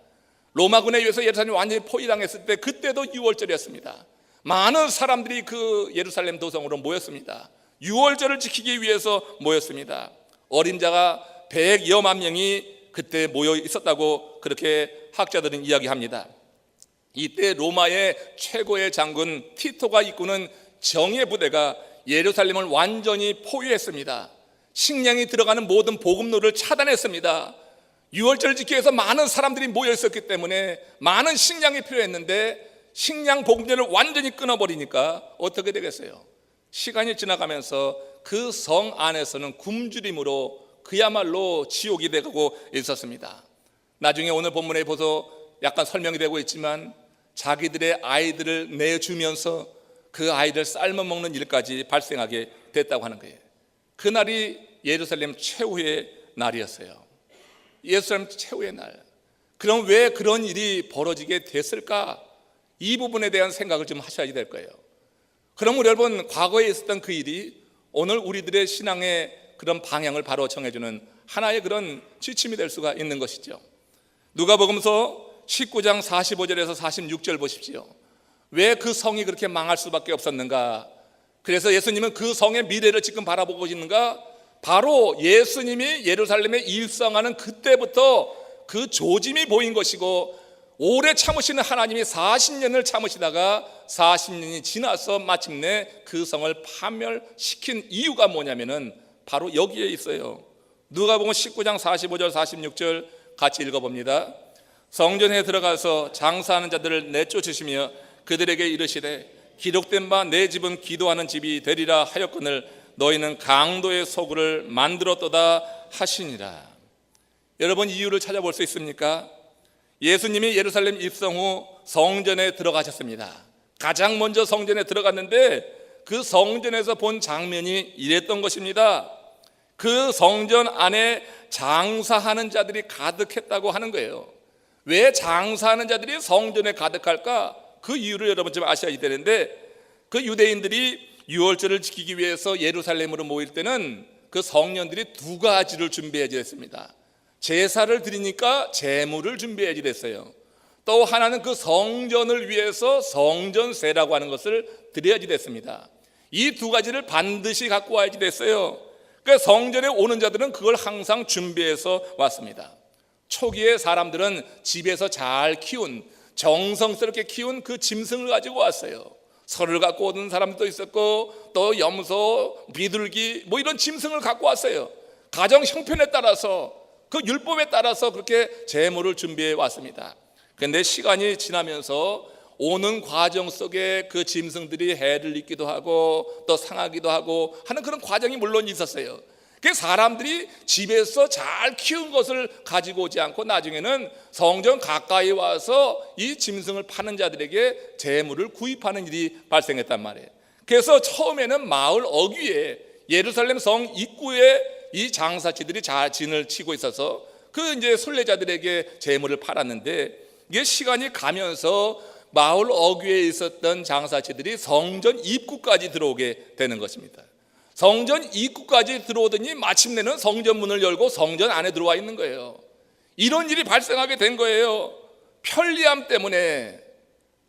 로마군에 의해서 예루살렘이 완전히 포위당했을 때 그때도 6월절이었습니다. 많은 사람들이 그 예루살렘 도성으로 모였습니다. 6월절을 지키기 위해서 모였습니다. 어림자가 100여만 명이 그때 모여 있었다고 그렇게 학자들은 이야기합니다. 이때 로마의 최고의 장군 티토가 이끄는 정예 부대가 예루살렘을 완전히 포위했습니다. 식량이 들어가는 모든 보급로를 차단했습니다. 6월절을 지키기 위해서 많은 사람들이 모여 있었기 때문에 많은 식량이 필요했는데 식량 보급로를 완전히 끊어버리니까 어떻게 되겠어요? 시간이 지나가면서 그 성 안에서는 굶주림으로 그야말로 지옥이 되고 있었습니다. 나중에 오늘 본문에 보서 약간 설명이 되고 있지만 자기들의 아이들을 내주면서 그 아이들 삶아 먹는 일까지 발생하게 됐다고 하는 거예요. 그날이 예루살렘 최후의 날이었어요. 예루살렘 최후의 날. 그럼 왜 그런 일이 벌어지게 됐을까? 이 부분에 대한 생각을 좀 하셔야 될 거예요. 그럼 우리 여러분, 과거에 있었던 그 일이 오늘 우리들의 신앙의 그런 방향을 바로 정해주는 하나의 그런 지침이 될 수가 있는 것이죠. 누가복음서 19장 45절에서 46절 보십시오. 왜 그 성이 그렇게 망할 수밖에 없었는가? 그래서 예수님은 그 성의 미래를 지금 바라보고 있는가? 바로 예수님이 예루살렘에 일성하는 그때부터 그 조짐이 보인 것이고, 오래 참으시는 하나님이 40년을 참으시다가 40년이 지나서 마침내 그 성을 파멸시킨 이유가 뭐냐면은 바로 여기에 있어요. 누가복음 19장 45절 46절 같이 읽어봅니다. 성전에 들어가서 장사하는 자들을 내쫓으시며 그들에게 이르시되 기록된 바 내 집은 기도하는 집이 되리라 하였거늘 너희는 강도의 소굴을 만들었도다 하시니라. 여러분, 이유를 찾아볼 수 있습니까? 예수님이 예루살렘 입성 후 성전에 들어가셨습니다. 가장 먼저 성전에 들어갔는데 그 성전에서 본 장면이 이랬던 것입니다. 그 성전 안에 장사하는 자들이 가득했다고 하는 거예요. 왜 장사하는 자들이 성전에 가득할까? 그 이유를 여러분 좀 아셔야 되는데, 그 유대인들이 유월절을 지키기 위해서 예루살렘으로 모일 때는 그 성년들이 두 가지를 준비해야 됐습니다. 제사를 드리니까 제물을 준비해야지 됐어요. 또 하나는 그 성전을 위해서 성전세라고 하는 것을 드려야지 됐습니다. 이 두 가지를 반드시 갖고 와야지 됐어요. 그러니까 성전에 오는 자들은 그걸 항상 준비해서 왔습니다. 초기에 사람들은 집에서 잘 키운, 정성스럽게 키운 그 짐승을 가지고 왔어요. 설을 갖고 오는 사람도 있었고, 또 염소, 비둘기 뭐 이런 짐승을 갖고 왔어요. 가정 형편에 따라서, 그 율법에 따라서 그렇게 제물을 준비해 왔습니다. 그런데 시간이 지나면서 오는 과정 속에 그 짐승들이 해를 입기도 하고 또 상하기도 하고 하는 그런 과정이 물론 있었어요. 그 사람들이 집에서 잘 키운 것을 가지고 오지 않고 나중에는 성전 가까이 와서 이 짐승을 파는 자들에게 재물을 구입하는 일이 발생했단 말이에요. 그래서 처음에는 마을 어귀에 예루살렘 성 입구에 이 장사치들이 잘 진을 치고 있어서 그 이제 순례자들에게 재물을 팔았는데, 이게 시간이 가면서 마을 어귀에 있었던 장사치들이 성전 입구까지 들어오게 되는 것입니다. 성전 입구까지 들어오더니 마침내는 성전 문을 열고 성전 안에 들어와 있는 거예요. 이런 일이 발생하게 된 거예요. 편리함 때문에,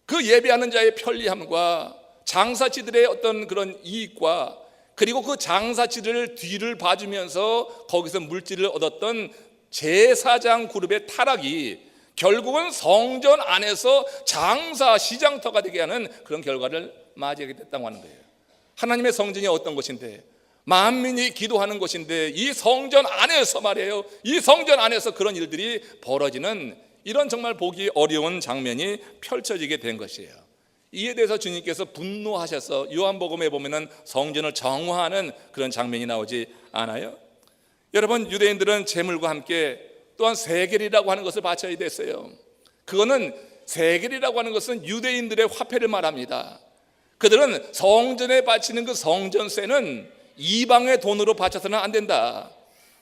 그 예배하는 자의 편리함과 장사치들의 어떤 그런 이익과 그리고 그 장사치들 뒤를 봐주면서 거기서 물질을 얻었던 제사장 그룹의 타락이 결국은 성전 안에서 장사 시장터가 되게 하는 그런 결과를 맞이하게 됐다고 하는 거예요. 하나님의 성전이 어떤 곳인데, 만민이 기도하는 곳인데, 이 성전 안에서 말이에요, 이 성전 안에서 그런 일들이 벌어지는 이런 정말 보기 어려운 장면이 펼쳐지게 된 것이에요. 이에 대해서 주님께서 분노하셔서 요한복음에 보면은 성전을 정화하는 그런 장면이 나오지 않아요? 여러분, 유대인들은 제물과 함께 또한 세겔이라고 하는 것을 바쳐야 됐어요. 그거는 세겔이라고 하는 것은 유대인들의 화폐를 말합니다. 그들은 성전에 바치는 그 성전세는 이방의 돈으로 바쳐서는 안 된다.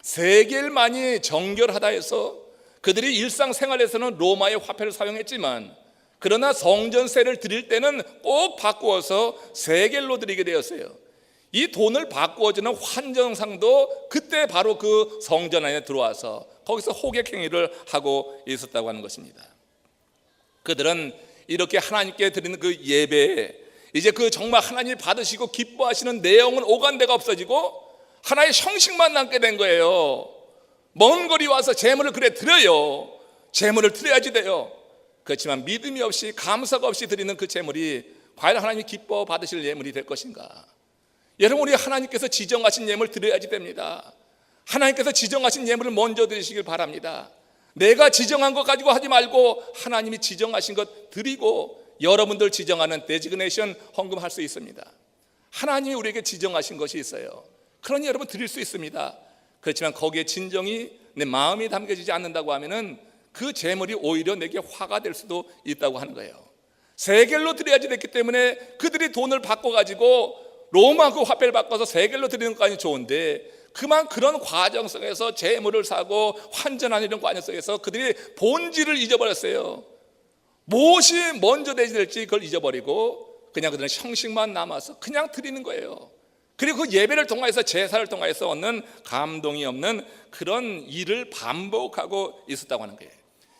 세겔만이 정결하다 해서 그들이 일상생활에서는 로마의 화폐를 사용했지만, 그러나 성전세를 드릴 때는 꼭 바꾸어서 세겔로 드리게 되었어요. 이 돈을 바꾸어주는 환정상도 그때 바로 그 성전 안에 들어와서 거기서 호객 행위를 하고 있었다고 하는 것입니다. 그들은 이렇게 하나님께 드리는 그 예배에 이제 그 정말 하나님이 받으시고 기뻐하시는 내용은 오간데가 없어지고 하나의 형식만 남게 된 거예요. 먼 거리 와서 제물을 그래 드려요. 제물을 드려야지 돼요. 그렇지만 믿음이 없이 감사가 없이 드리는 그 제물이 과연 하나님이 기뻐 받으실 예물이 될 것인가? 여러분, 우리 하나님께서 지정하신 예물 드려야지 됩니다. 하나님께서 지정하신 예물을 먼저 드리시길 바랍니다. 내가 지정한 것 가지고 하지 말고 하나님이 지정하신 것 드리고 여러분들 지정하는 데지그네이션 헌금할 수 있습니다. 하나님이 우리에게 지정하신 것이 있어요. 그러니 여러분 드릴 수 있습니다. 그렇지만 거기에 진정이 내 마음이 담겨지지 않는다고 하면은 그 재물이 오히려 내게 화가 될 수도 있다고 하는 거예요. 세겔로 드려야지 됐기 때문에 그들이 돈을 바꿔가지고 로마 그 화폐를 바꿔서 세겔로 드리는 것까지 좋은데, 그런 과정 속에서 재물을 사고 환전하는 이런 과정 속에서 그들이 본질을 잊어버렸어요. 무엇이 먼저 될지 그걸 잊어버리고 그냥 그들은 형식만 남아서 그냥 드리는 거예요. 그리고 그 예배를 통해서 제사를 통해서 얻는 감동이 없는 그런 일을 반복하고 있었다고 하는 거예요.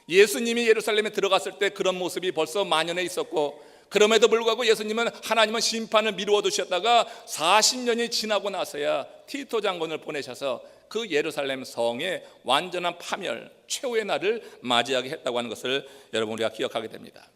예수님이 예루살렘에 들어갔을 때 그런 모습이 벌써 만연해 있었고, 그럼에도 불구하고 예수님은 하나님은 심판을 미루어 두셨다가 40년이 지나고 나서야 티토 장군을 보내셔서 그 예루살렘 성의 완전한 파멸, 최후의 날을 맞이하게 했다고 하는 것을 여러분 우리가 기억하게 됩니다.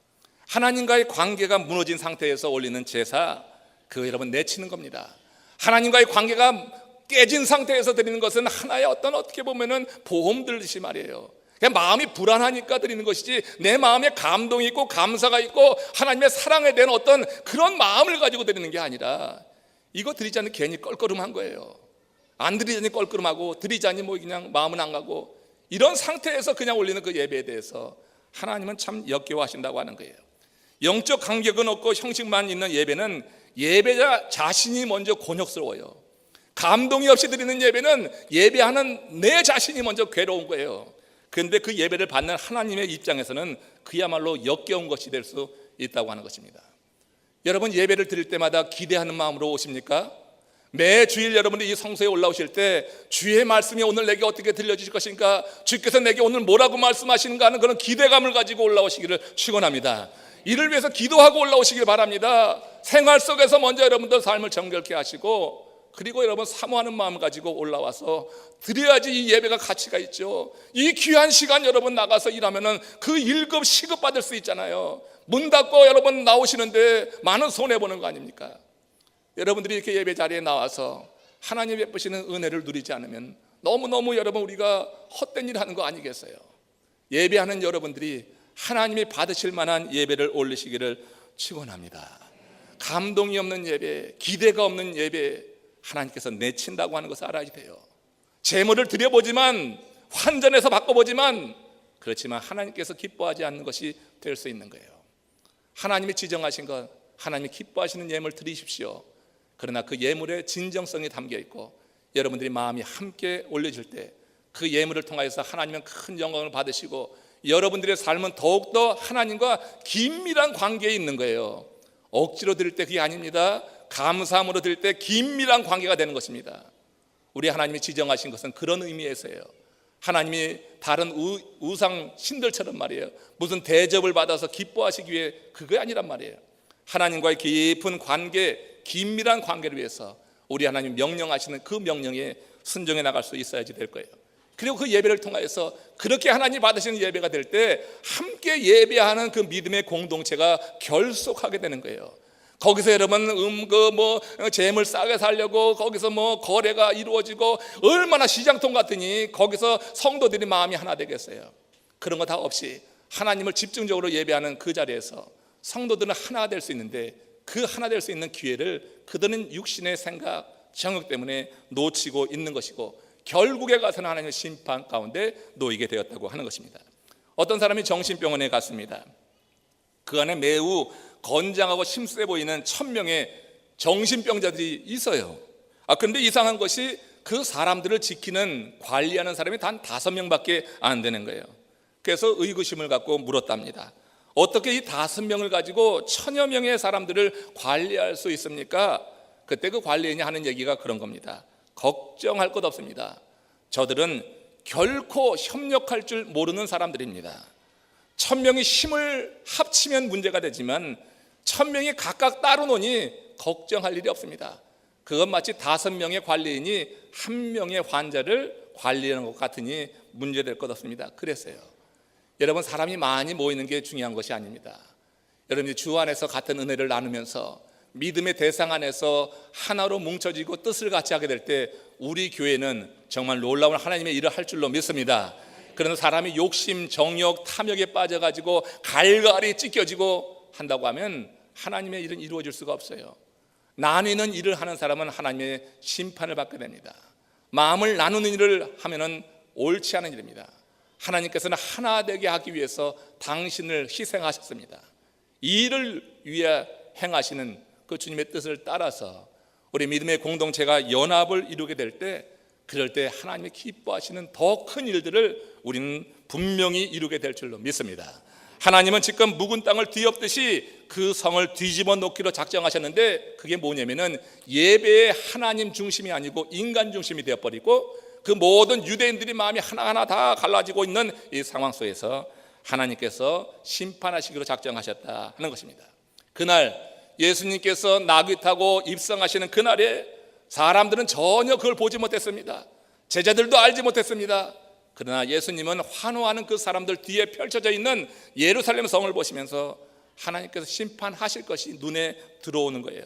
하나님과의 관계가 무너진 상태에서 올리는 제사, 그거 여러분 내치는 겁니다. 하나님과의 관계가 깨진 상태에서 드리는 것은 하나의 어떻게 보면은 보험 들듯이 말이에요. 그냥 마음이 불안하니까 드리는 것이지, 내 마음에 감동이 있고 감사가 있고 하나님의 사랑에 대한 어떤 그런 마음을 가지고 드리는 게 아니라, 이거 드리지 않는 괜히 껄끄름한 거예요. 안 드리자니 껄끄름하고 드리자니 뭐 그냥 마음은 안 가고, 이런 상태에서 그냥 올리는 그 예배에 대해서 하나님은 참 역겨워하신다고 하는 거예요. 영적 간격은 없고 형식만 있는 예배는 예배자 자신이 먼저 곤욕스러워요. 감동이 없이 드리는 예배는 예배하는 내 자신이 먼저 괴로운 거예요. 그런데 그 예배를 받는 하나님의 입장에서는 그야말로 역겨운 것이 될 수 있다고 하는 것입니다. 여러분, 예배를 드릴 때마다 기대하는 마음으로 오십니까? 매 주일 여러분들이 이 성소에 올라오실 때 주의 말씀이 오늘 내게 어떻게 들려주실 것인가, 주께서 내게 오늘 뭐라고 말씀하시는가 하는 그런 기대감을 가지고 올라오시기를 축원합니다. 이를 위해서 기도하고 올라오시길 바랍니다. 생활 속에서 먼저 여러분들 삶을 정결케 하시고, 그리고 여러분 사모하는 마음 가지고 올라와서 드려야지 이 예배가 가치가 있죠. 이 귀한 시간 여러분 나가서 일하면은 그 1급 시급 받을 수 있잖아요. 문 닫고 여러분 나오시는데 많은 손해보는 거 아닙니까? 여러분들이 이렇게 예배 자리에 나와서 하나님 베푸시는 은혜를 누리지 않으면 너무너무 여러분 우리가 헛된 일 하는 거 아니겠어요? 예배하는 여러분들이 하나님이 받으실 만한 예배를 올리시기를 축원합니다. 감동이 없는 예배, 기대가 없는 예배, 하나님께서 내친다고 하는 것을 알아야 돼요. 제물을 드려보지만, 환전해서 바꿔보지만, 그렇지만 하나님께서 기뻐하지 않는 것이 될 수 있는 거예요. 하나님이 지정하신 것, 하나님이 기뻐하시는 예물 드리십시오. 그러나 그 예물에 진정성이 담겨 있고 여러분들이 마음이 함께 올려질 때 그 예물을 통하여서 하나님은 큰 영광을 받으시고 여러분들의 삶은 더욱더 하나님과 긴밀한 관계에 있는 거예요. 억지로 드릴 때 그게 아닙니다. 감사함으로 드릴 때 긴밀한 관계가 되는 것입니다. 우리 하나님이 지정하신 것은 그런 의미에서예요. 하나님이 다른 우상 신들처럼 말이에요, 무슨 대접을 받아서 기뻐하시기 위해 그게 아니란 말이에요. 하나님과의 깊은 관계, 긴밀한 관계를 위해서 우리 하나님 명령하시는 그 명령에 순종해 나갈 수 있어야지 될 거예요. 그리고 그 예배를 통하여서 그렇게 하나님 받으시는 예배가 될 때 함께 예배하는 그 믿음의 공동체가 결속하게 되는 거예요. 거기서 여러분 재물 싸게 살려고 거기서 거래가 이루어지고 얼마나 시장통 같으니 거기서 성도들이 마음이 하나 되겠어요. 그런 거 다 없이 하나님을 집중적으로 예배하는 그 자리에서 성도들은 하나 될 수 있는데 그 하나 될 수 있는 기회를 그들은 육신의 생각, 정욕 때문에 놓치고 있는 것이고 결국에 가서는 하나님의 심판 가운데 놓이게 되었다고 하는 것입니다. 어떤 사람이 정신병원에 갔습니다. 그 안에 매우 건장하고 심술해 보이는 1000명의 정신병자들이 있어요. 그런데 이상한 것이 그 사람들을 지키는, 관리하는 사람이 단 5명밖에 안 되는 거예요. 그래서 의구심을 갖고 물었답니다. 어떻게 이 5명을 가지고 1000여 명의 사람들을 관리할 수 있습니까? 그때 그 관리인이 하는 얘기가 그런 겁니다. 걱정할 것 없습니다. 저들은 결코 협력할 줄 모르는 사람들입니다. 1000명이 힘을 합치면 문제가 되지만 1000명이 각각 따로 노니 걱정할 일이 없습니다. 그건 마치 5명의 관리인이 1명의 환자를 관리하는 것 같으니 문제될 것 없습니다. 그랬어요. 여러분, 사람이 많이 모이는 게 중요한 것이 아닙니다. 여러분이 주 안에서 같은 은혜를 나누면서 믿음의 대상 안에서 하나로 뭉쳐지고 뜻을 같이 하게 될 때 우리 교회는 정말 놀라운 하나님의 일을 할 줄로 믿습니다. 그러나 사람이 욕심, 정욕, 탐욕에 빠져가지고 갈갈이 찢겨지고 한다고 하면 하나님의 일은 이루어질 수가 없어요. 나누는 일을 하는 사람은 하나님의 심판을 받게 됩니다. 마음을 나누는 일을 하면은 옳지 않은 일입니다. 하나님께서는 하나 되게 하기 위해서 당신을 희생하셨습니다. 이 일을 위해 행하시는 그 주님의 뜻을 따라서 우리 믿음의 공동체가 연합을 이루게 될 때, 그럴 때 하나님이 기뻐하시는 더 큰 일들을 우리는 분명히 이루게 될 줄로 믿습니다. 하나님은 지금 묵은 땅을 뒤엎듯이 그 성을 뒤집어 놓기로 작정하셨는데, 그게 뭐냐면은 예배의 하나님 중심이 아니고 인간 중심이 되어버리고 그 모든 유대인들이 마음이 하나하나 다 갈라지고 있는 이 상황 속에서 하나님께서 심판하시기로 작정하셨다 하는 것입니다. 그날 예수님께서 나귀 타고 입성하시는 그날에 사람들은 전혀 그걸 보지 못했습니다. 제자들도 알지 못했습니다. 그러나 예수님은 환호하는 그 사람들 뒤에 펼쳐져 있는 예루살렘 성을 보시면서 하나님께서 심판하실 것이 눈에 들어오는 거예요.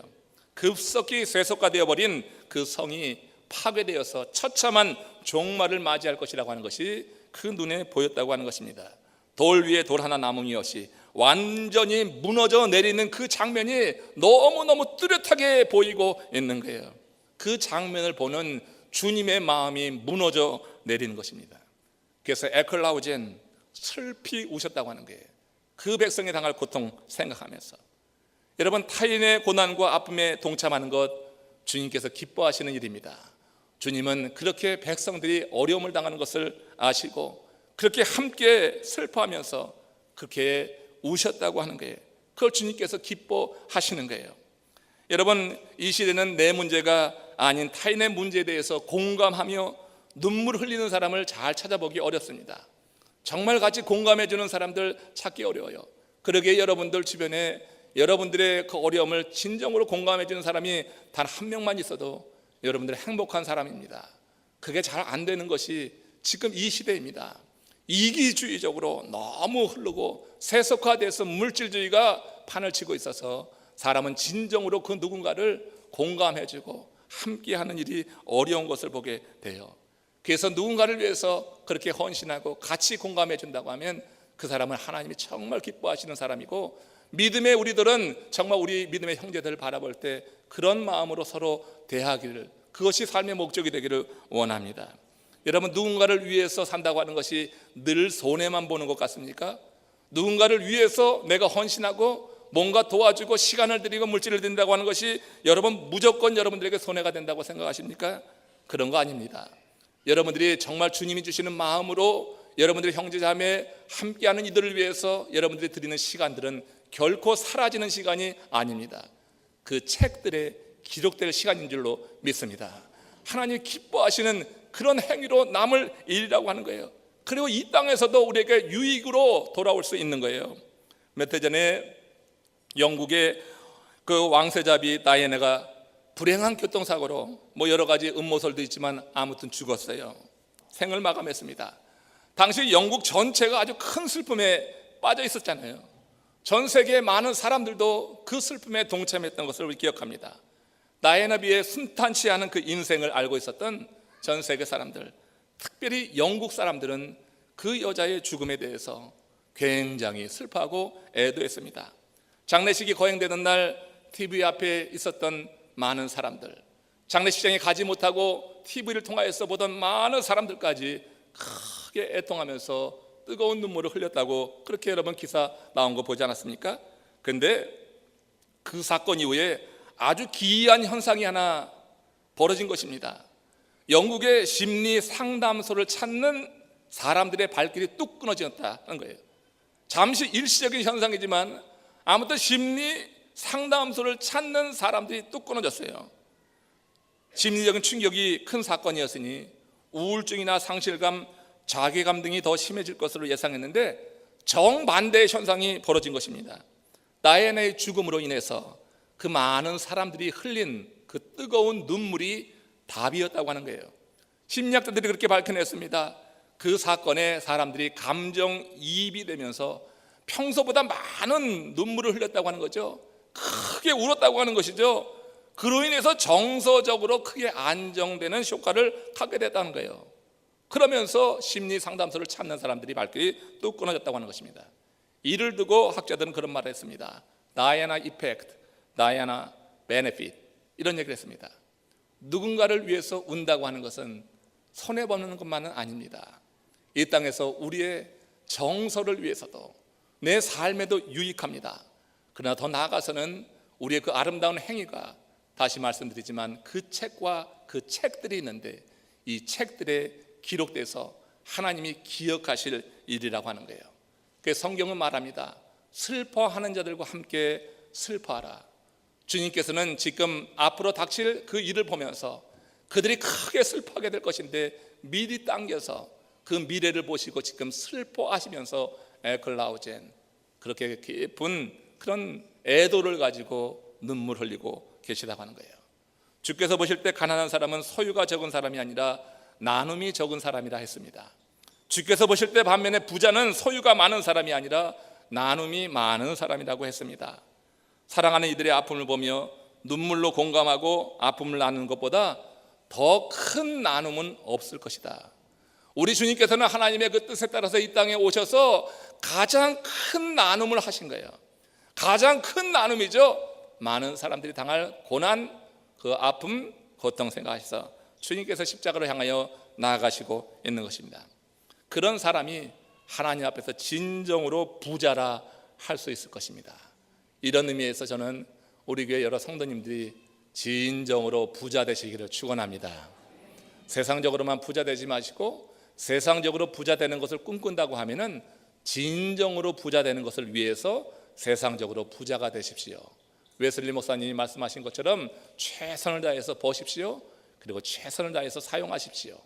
급속히 쇠속화되어 버린 그 성이 파괴되어서 처참한 종말을 맞이할 것이라고 하는 것이 그 눈에 보였다고 하는 것입니다. 돌 위에 돌 하나 남음이 없이 완전히 무너져 내리는 그 장면이 너무너무 뚜렷하게 보이고 있는 거예요. 그 장면을 보는 주님의 마음이 무너져 내리는 것입니다. 그래서 에클라우젠, 슬피 우셨다고 하는 거예요. 그 백성이 당할 고통 생각하면서. 여러분, 타인의 고난과 아픔에 동참하는 것 주님께서 기뻐하시는 일입니다. 주님은 그렇게 백성들이 어려움을 당하는 것을 아시고 그렇게 함께 슬퍼하면서 그렇게 우셨다고 하는 거예요. 그걸 주님께서 기뻐하시는 거예요. 여러분, 이 시대는 내 문제가 아닌 타인의 문제에 대해서 공감하며 눈물 흘리는 사람을 잘 찾아보기 어렵습니다. 정말 같이 공감해 주는 사람들 찾기 어려워요. 그러기에 여러분들 주변에 여러분들의 그 어려움을 진정으로 공감해 주는 사람이 단 1명만 있어도 여러분들은 행복한 사람입니다. 그게 잘 안 되는 것이 지금 이 시대입니다. 이기주의적으로 너무 흐르고 세속화돼서 물질주의가 판을 치고 있어서 사람은 진정으로 그 누군가를 공감해주고 함께하는 일이 어려운 것을 보게 돼요. 그래서 누군가를 위해서 그렇게 헌신하고 같이 공감해 준다고 하면 그 사람은 하나님이 정말 기뻐하시는 사람이고, 믿음의 우리들은 정말 우리 믿음의 형제들을 바라볼 때 그런 마음으로 서로 대하기를, 그것이 삶의 목적이 되기를 원합니다. 여러분, 누군가를 위해서 산다고 하는 것이 늘 손해만 보는 것 같습니까? 누군가를 위해서 내가 헌신하고 뭔가 도와주고 시간을 들이고 물질을 든다고 하는 것이 여러분 무조건 여러분들에게 손해가 된다고 생각하십니까? 그런 거 아닙니다. 여러분들이 정말 주님이 주시는 마음으로 여러분들의 형제자매 함께하는 이들을 위해서 여러분들이 드리는 시간들은 결코 사라지는 시간이 아닙니다. 그 책들에 기록될 시간인 줄로 믿습니다. 하나님이 기뻐하시는 그런 행위로 남을 일이라고 하는 거예요. 그리고 이 땅에서도 우리에게 유익으로 돌아올 수 있는 거예요. 몇 해 전에 영국의 그 왕세자비 다이애나가 불행한 교통사고로 여러 가지 음모설도 있지만 아무튼 죽었어요. 생을 마감했습니다. 당시 영국 전체가 아주 큰 슬픔에 빠져 있었잖아요. 전 세계의 많은 사람들도 그 슬픔에 동참했던 것을 우리 기억합니다. 다이애나비의 순탄치 않은 그 인생을 알고 있었던 전 세계 사람들, 특별히 영국 사람들은 그 여자의 죽음에 대해서 굉장히 슬퍼하고 애도했습니다. 장례식이 거행되는 날 TV 앞에 있었던 많은 사람들, 장례식장에 가지 못하고 TV를 통하여서 보던 많은 사람들까지 크게 애통하면서 뜨거운 눈물을 흘렸다고 그렇게 여러분 기사 나온 거 보지 않았습니까? 그런데 그 사건 이후에 아주 기이한 현상이 하나 벌어진 것입니다. 영국의 심리 상담소를 찾는 사람들의 발길이 뚝 끊어졌다는 거예요. 잠시 일시적인 현상이지만 아무튼 심리 상담소를 찾는 사람들이 뚝 끊어졌어요. 심리적인 충격이 큰 사건이었으니 우울증이나 상실감, 자괴감 등이 더 심해질 것으로 예상했는데 정반대의 현상이 벌어진 것입니다. 다이애나의 죽음으로 인해서 그 많은 사람들이 흘린 그 뜨거운 눈물이 답이었다고 하는 거예요. 심리학자들이 그렇게 밝혀냈습니다. 그 사건에 사람들이 감정이입이 되면서 평소보다 많은 눈물을 흘렸다고 하는 거죠. 크게 울었다고 하는 것이죠. 그로 인해서 정서적으로 크게 안정되는 효과를 하게 됐다는 거예요. 그러면서 심리 상담소를 찾는 사람들이 발길이 뚝 끊어졌다고 하는 것입니다. 이를 두고 학자들은 그런 말을 했습니다. 다이애나 이펙트, 다이애나 베네핏, 이런 얘기를 했습니다. 누군가를 위해서 운다고 하는 것은 손해보는 것만은 아닙니다. 이 땅에서 우리의 정서를 위해서도 내 삶에도 유익합니다. 그러나 더 나아가서는 우리의 그 아름다운 행위가, 다시 말씀드리지만 그 책과 그 책들이 있는데 이 책들에 기록돼서 하나님이 기억하실 일이라고 하는 거예요. 그래서 성경은 말합니다. 슬퍼하는 자들과 함께 슬퍼하라. 주님께서는 지금 앞으로 닥칠 그 일을 보면서 그들이 크게 슬퍼하게 될 것인데 미리 당겨서 그 미래를 보시고 지금 슬퍼하시면서 에클라우젠, 그렇게 깊은 그런 애도를 가지고 눈물 흘리고 계시다고 하는 거예요. 주께서 보실 때 가난한 사람은 소유가 적은 사람이 아니라 나눔이 적은 사람이라 했습니다. 주께서 보실 때 반면에 부자는 소유가 많은 사람이 아니라 나눔이 많은 사람이라고 했습니다. 사랑하는 이들의 아픔을 보며 눈물로 공감하고 아픔을 나누는 것보다 더 큰 나눔은 없을 것이다. 우리 주님께서는 하나님의 그 뜻에 따라서 이 땅에 오셔서 가장 큰 나눔을 하신 거예요. 가장 큰 나눔이죠. 많은 사람들이 당할 고난, 그 아픔, 고통 생각하셔서 주님께서 십자가를 향하여 나아가시고 있는 것입니다. 그런 사람이 하나님 앞에서 진정으로 부자라 할 수 있을 것입니다. 이런 의미에서 저는 우리 교회 여러 성도님들이 진정으로 부자 되시기를 축원합니다. 세상적으로만 부자 되지 마시고 세상적으로 부자 되는 것을 꿈꾼다고 하면은 진정으로 부자 되는 것을 위해서 세상적으로 부자가 되십시오. 웨슬리 목사님이 말씀하신 것처럼 최선을 다해서 버십시오. 그리고 최선을 다해서 사용하십시오.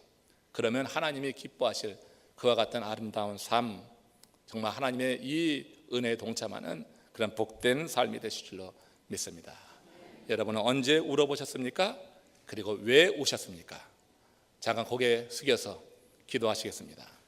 그러면 하나님이 기뻐하실 그와 같은 아름다운 삶, 정말 하나님의 이 은혜에 동참하는 그런 복된 삶이 되실 줄로 믿습니다. 여러분은 언제 울어보셨습니까? 그리고 왜 우셨습니까? 잠깐 고개 숙여서 기도하시겠습니다.